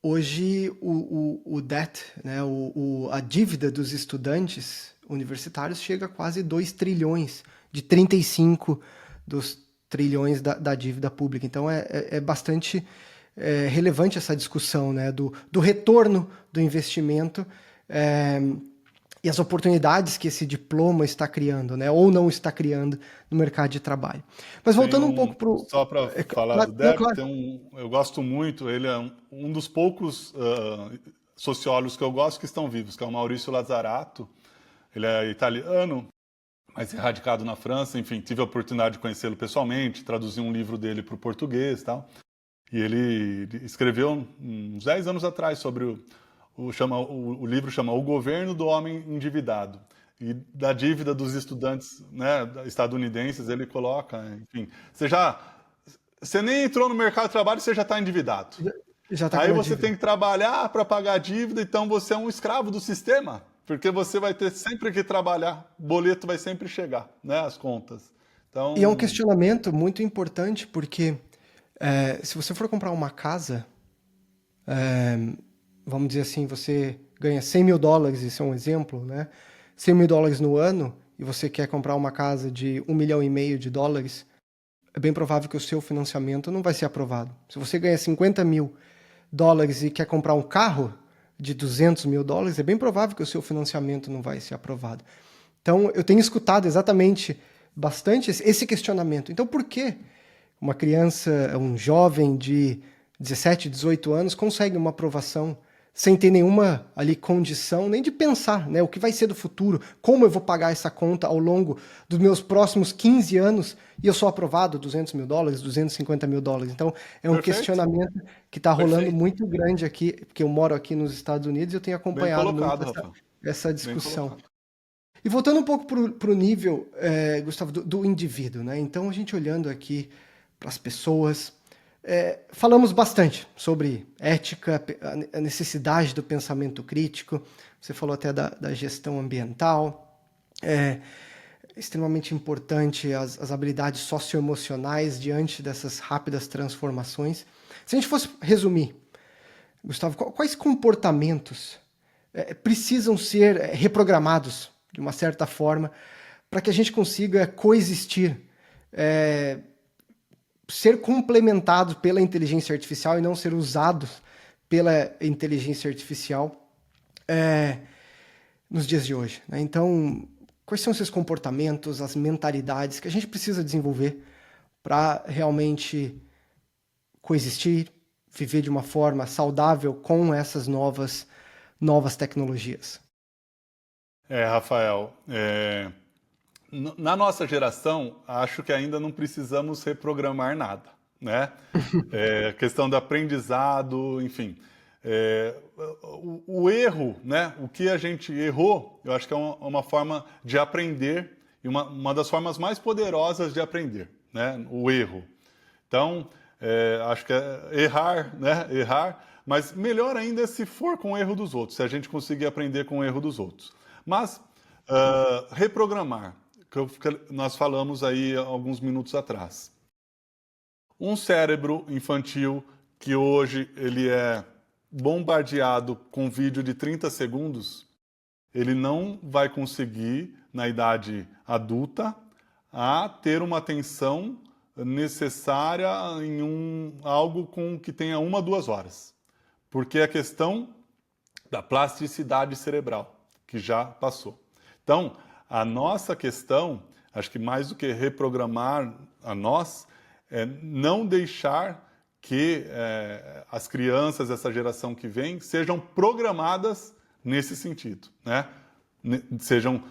hoje o debt, né? A dívida dos estudantes universitários chega a quase 2 trilhões, de 35 dos trilhões da dívida pública. Então, é bastante relevante essa discussão, né? Do retorno do investimento, e as oportunidades que esse diploma está criando, né, ou não está criando no mercado de trabalho. Mas voltando um pouco para o... Só para falar do Não, Deb, claro. eu gosto muito, ele é um dos poucos sociólogos que eu gosto que estão vivos, que é o Maurício Lazarato. Ele é italiano, mas é radicado na França, enfim, tive a oportunidade de conhecê-lo pessoalmente, traduzir um livro dele para o português e tal. E ele escreveu uns 10 anos atrás sobre o livro chama O Governo do Homem Endividado. E da dívida dos estudantes, né, estadunidenses, ele coloca, enfim, você nem entrou no mercado de trabalho, você já está endividado. Já está com Aí uma você dívida. tem que trabalhar para pagar a dívida, então você é um escravo do sistema, porque você vai ter sempre que trabalhar, o boleto vai sempre chegar, né, as contas. E é um Então, questionamento muito importante, porque se você for comprar uma casa, vamos dizer assim, você ganha $100.000, isso é um exemplo, né? $100.000 no ano, e você quer comprar uma casa de $1,5 milhão, é bem provável que o seu financiamento não vai ser aprovado. Se você ganha $50.000 e quer comprar um carro de $200.000, é bem provável que o seu financiamento não vai ser aprovado. Então, eu tenho escutado exatamente bastante esse questionamento. Então, por que uma criança, um jovem de 17, 18 anos consegue uma aprovação sem ter nenhuma ali condição nem de pensar, né, o que vai ser do futuro, como eu vou pagar essa conta ao longo dos meus próximos 15 anos e eu sou aprovado $200.000, $250.000. Então, é um perfeito, questionamento que está rolando perfeito. muito grande aqui, porque eu moro aqui nos Estados Unidos e eu tenho Bem acompanhado muito colocado, Rafa. essa Bem discussão. colocado. E voltando um pouco para o nível, Gustavo, do indivíduo, né? Então, a gente olhando aqui para as pessoas, falamos bastante sobre ética, a necessidade do pensamento crítico, você falou até da gestão ambiental, extremamente importante as habilidades socioemocionais diante dessas rápidas transformações. Se a gente fosse resumir, Gustavo, quais comportamentos precisam ser reprogramados, de uma certa forma, para que a gente consiga coexistir, ser complementados pela inteligência artificial e não ser usados pela inteligência artificial nos dias de hoje, né? Então, quais são esses comportamentos, as mentalidades que a gente precisa desenvolver para realmente coexistir, viver de uma forma saudável com essas novas tecnologias? Rafael, na nossa geração, acho que ainda não precisamos reprogramar nada, né? Questão do aprendizado, enfim. O erro, né? O que a gente errou, eu acho que é uma forma de aprender e uma das formas mais poderosas de aprender, né? O erro. Então, acho que é errar, né? Errar, mas melhor ainda é se for com o erro dos outros, se a gente conseguir aprender com o erro dos outros. Mas reprogramar, que nós falamos aí alguns minutos atrás. Um cérebro infantil que hoje ele é bombardeado com vídeo de 30 segundos, ele não vai conseguir, na idade adulta, a ter uma atenção necessária em algo que tenha 1 a 2 horas. Porque é a questão da plasticidade cerebral, que já passou. Então, a nossa questão, acho que mais do que reprogramar a nós, é não deixar que as crianças, essa geração que vem, sejam programadas nesse sentido, né? Sejam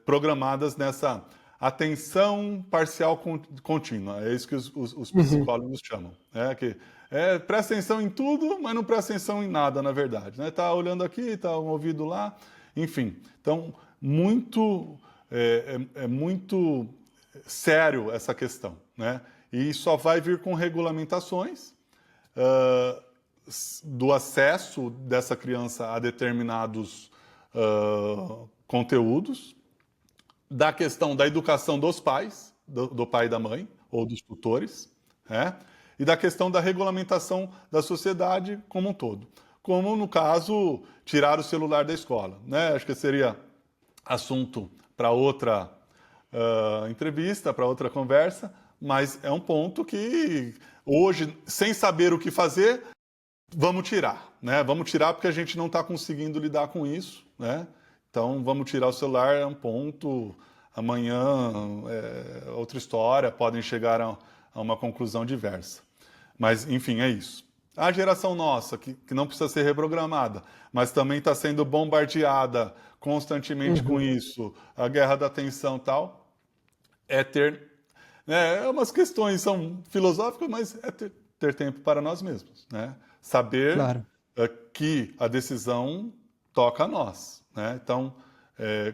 programadas nessa atenção parcial contínua. É isso que os psicólogos chamam. Que presta atenção em tudo, mas não presta atenção em nada, na verdade. Né? Tá olhando aqui, tá um ouvido lá, enfim. Então, muito sério essa questão, né? E só vai vir com regulamentações do acesso dessa criança a determinados conteúdos, da questão da educação dos pais, do pai e da mãe, ou dos tutores, né? E da questão da regulamentação da sociedade como um todo. Como, no caso, tirar o celular da escola, né? Acho que seria assunto para outra entrevista, para outra conversa, mas é um ponto que hoje, sem saber o que fazer, vamos tirar, né? Vamos tirar porque a gente não está conseguindo lidar com isso, né? Então, vamos tirar o celular, é um ponto. Amanhã, outra história, podem chegar a uma conclusão diversa. Mas, enfim, é isso. A geração nossa, que não precisa ser reprogramada, mas também está sendo bombardeada constantemente com isso, a guerra da atenção e tal, umas questões são filosóficas, mas ter tempo para nós mesmos, né? Saber Claro. Que a decisão toca a nós, né? Então,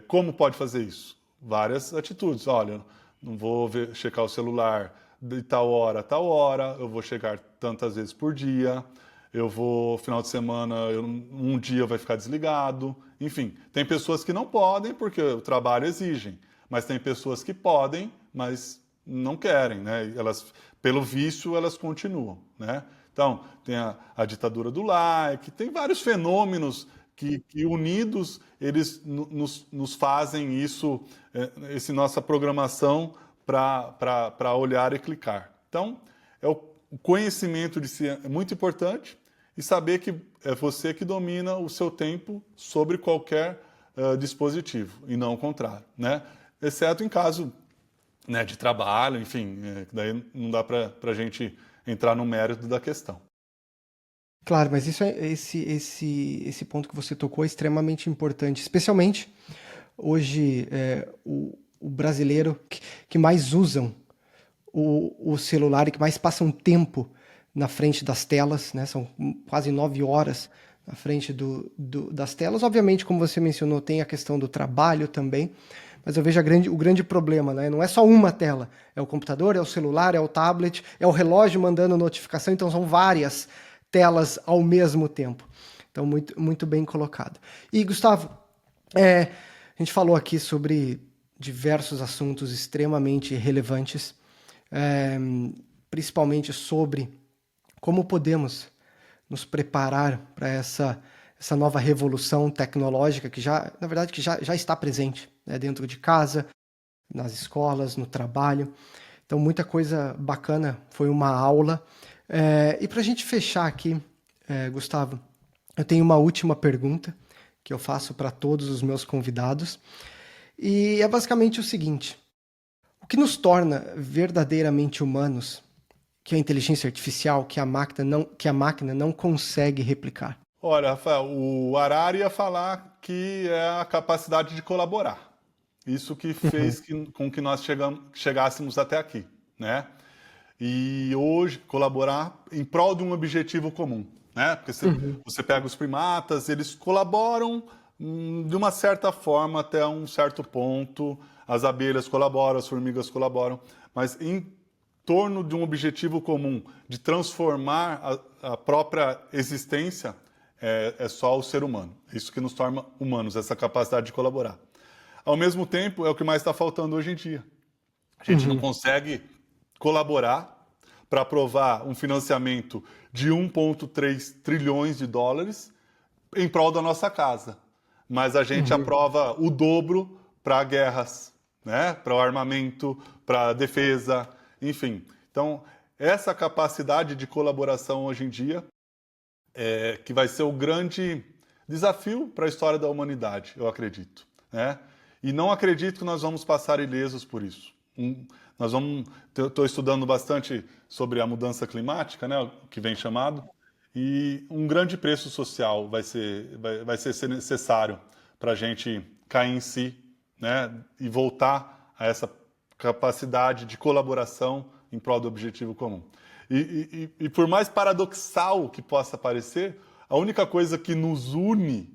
como pode fazer isso? Várias atitudes. Olha, não vou checar o celular de tal hora a tal hora, eu vou checar tantas vezes por dia, final de semana, um dia vai ficar desligado. Enfim, tem pessoas que não podem porque o trabalho exige, mas tem pessoas que podem, mas não querem, né? Pelo vício, elas continuam, né? Então, tem a ditadura do like, tem vários fenômenos que unidos, eles nos fazem isso, essa nossa programação para olhar e clicar. Então, o conhecimento de si é muito importante e saber que é você que domina o seu tempo sobre qualquer dispositivo e não o contrário, né? Exceto em caso, né, de trabalho, enfim, daí não dá para a gente entrar no mérito da questão. Claro, mas isso esse ponto que você tocou é extremamente importante, especialmente hoje o brasileiro que mais usam o celular e que mais passam tempo na frente das telas, né? São quase 9 horas na frente das telas. Obviamente, como você mencionou, tem a questão do trabalho também, mas eu vejo o grande problema, né? Não é só uma tela, é o computador, é o celular, é o tablet, é o relógio mandando notificação, então são várias telas ao mesmo tempo. Então, muito, muito bem colocado. E, Gustavo, a gente falou aqui sobre diversos assuntos extremamente relevantes, eh, principalmente sobre como podemos nos preparar para essa nova revolução tecnológica que já, na verdade, que já está presente, né, dentro de casa, nas escolas, no trabalho. Então, muita coisa bacana, foi uma aula. E para a gente fechar aqui, Gustavo, eu tenho uma última pergunta que eu faço para todos os meus convidados. E é basicamente o seguinte: o que nos torna verdadeiramente humanos, que a inteligência artificial, que a máquina não consegue replicar? Olha, Rafael, o Harari ia falar que é a capacidade de colaborar. Isso que Uhum, fez com que nós chegássemos até aqui, né? E hoje colaborar em prol de um objetivo comum, né? Porque uhum, você pega os primatas, eles colaboram de uma certa forma até um certo ponto. As abelhas colaboram, as formigas colaboram, mas em torno de um objetivo comum, de transformar a própria existência, é só o ser humano. Isso que nos torna humanos, essa capacidade de colaborar. Ao mesmo tempo, é o que mais está faltando hoje em dia. A gente não uhum, consegue colaborar para aprovar um financiamento de 1,3 trilhões de dólares em prol da nossa casa. Mas a gente uhum. aprova o dobro para guerras, né? Para o armamento, para a defesa, enfim. Então, essa capacidade de colaboração hoje em dia é que vai ser o grande desafio para a história da humanidade, eu acredito, né? E não acredito que nós vamos passar ilesos por isso. Nós vamos, estou estudando bastante sobre a mudança climática, né, o que vem chamado, e um grande preço social vai ser necessário para a gente cair em si, né, e voltar a essa capacidade de colaboração em prol do objetivo comum. E por mais paradoxal que possa parecer, a única coisa que nos une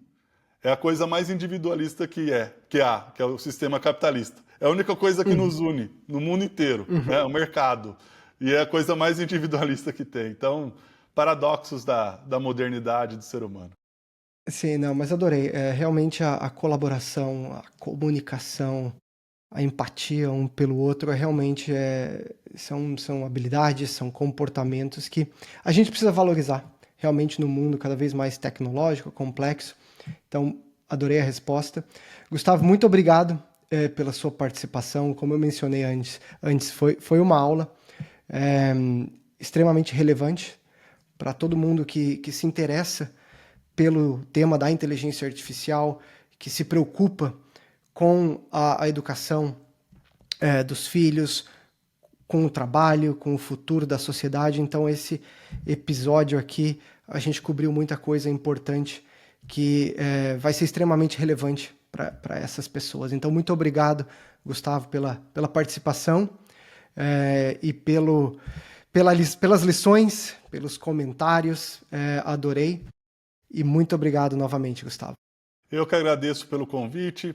é a coisa mais individualista que é o sistema capitalista. É a única coisa que Uhum, nos une no mundo inteiro, né? uhum. O mercado. E é a coisa mais individualista que tem. Então, paradoxos da modernidade do ser humano. Sim, não, mas adorei. Realmente a colaboração, a comunicação, a empatia um pelo outro realmente são habilidades, são comportamentos que a gente precisa valorizar realmente no mundo cada vez mais tecnológico, complexo. Então, adorei a resposta. Gustavo, muito obrigado, pela sua participação. Como eu mencionei antes foi uma aula é, extremamente relevante para todo mundo que se interessa pelo tema da inteligência artificial, que se preocupa com a educação dos filhos, com o trabalho, com o futuro da sociedade. Então, esse episódio aqui, a gente cobriu muita coisa importante que vai ser extremamente relevante para essas pessoas. Então, muito obrigado, Gustavo, pela participação e pelas lições, pelos comentários. Adorei. E muito obrigado novamente, Gustavo. Eu que agradeço pelo convite,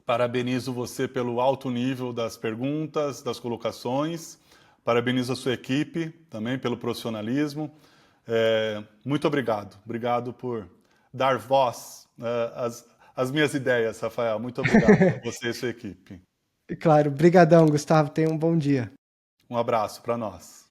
parabenizo você pelo alto nível das perguntas, das colocações, parabenizo a sua equipe também pelo profissionalismo. Muito obrigado. Obrigado por dar voz às minhas ideias, Rafael. Muito obrigado a você e a sua equipe. Claro, brigadão, Gustavo. Tenha um bom dia. Um abraço para nós.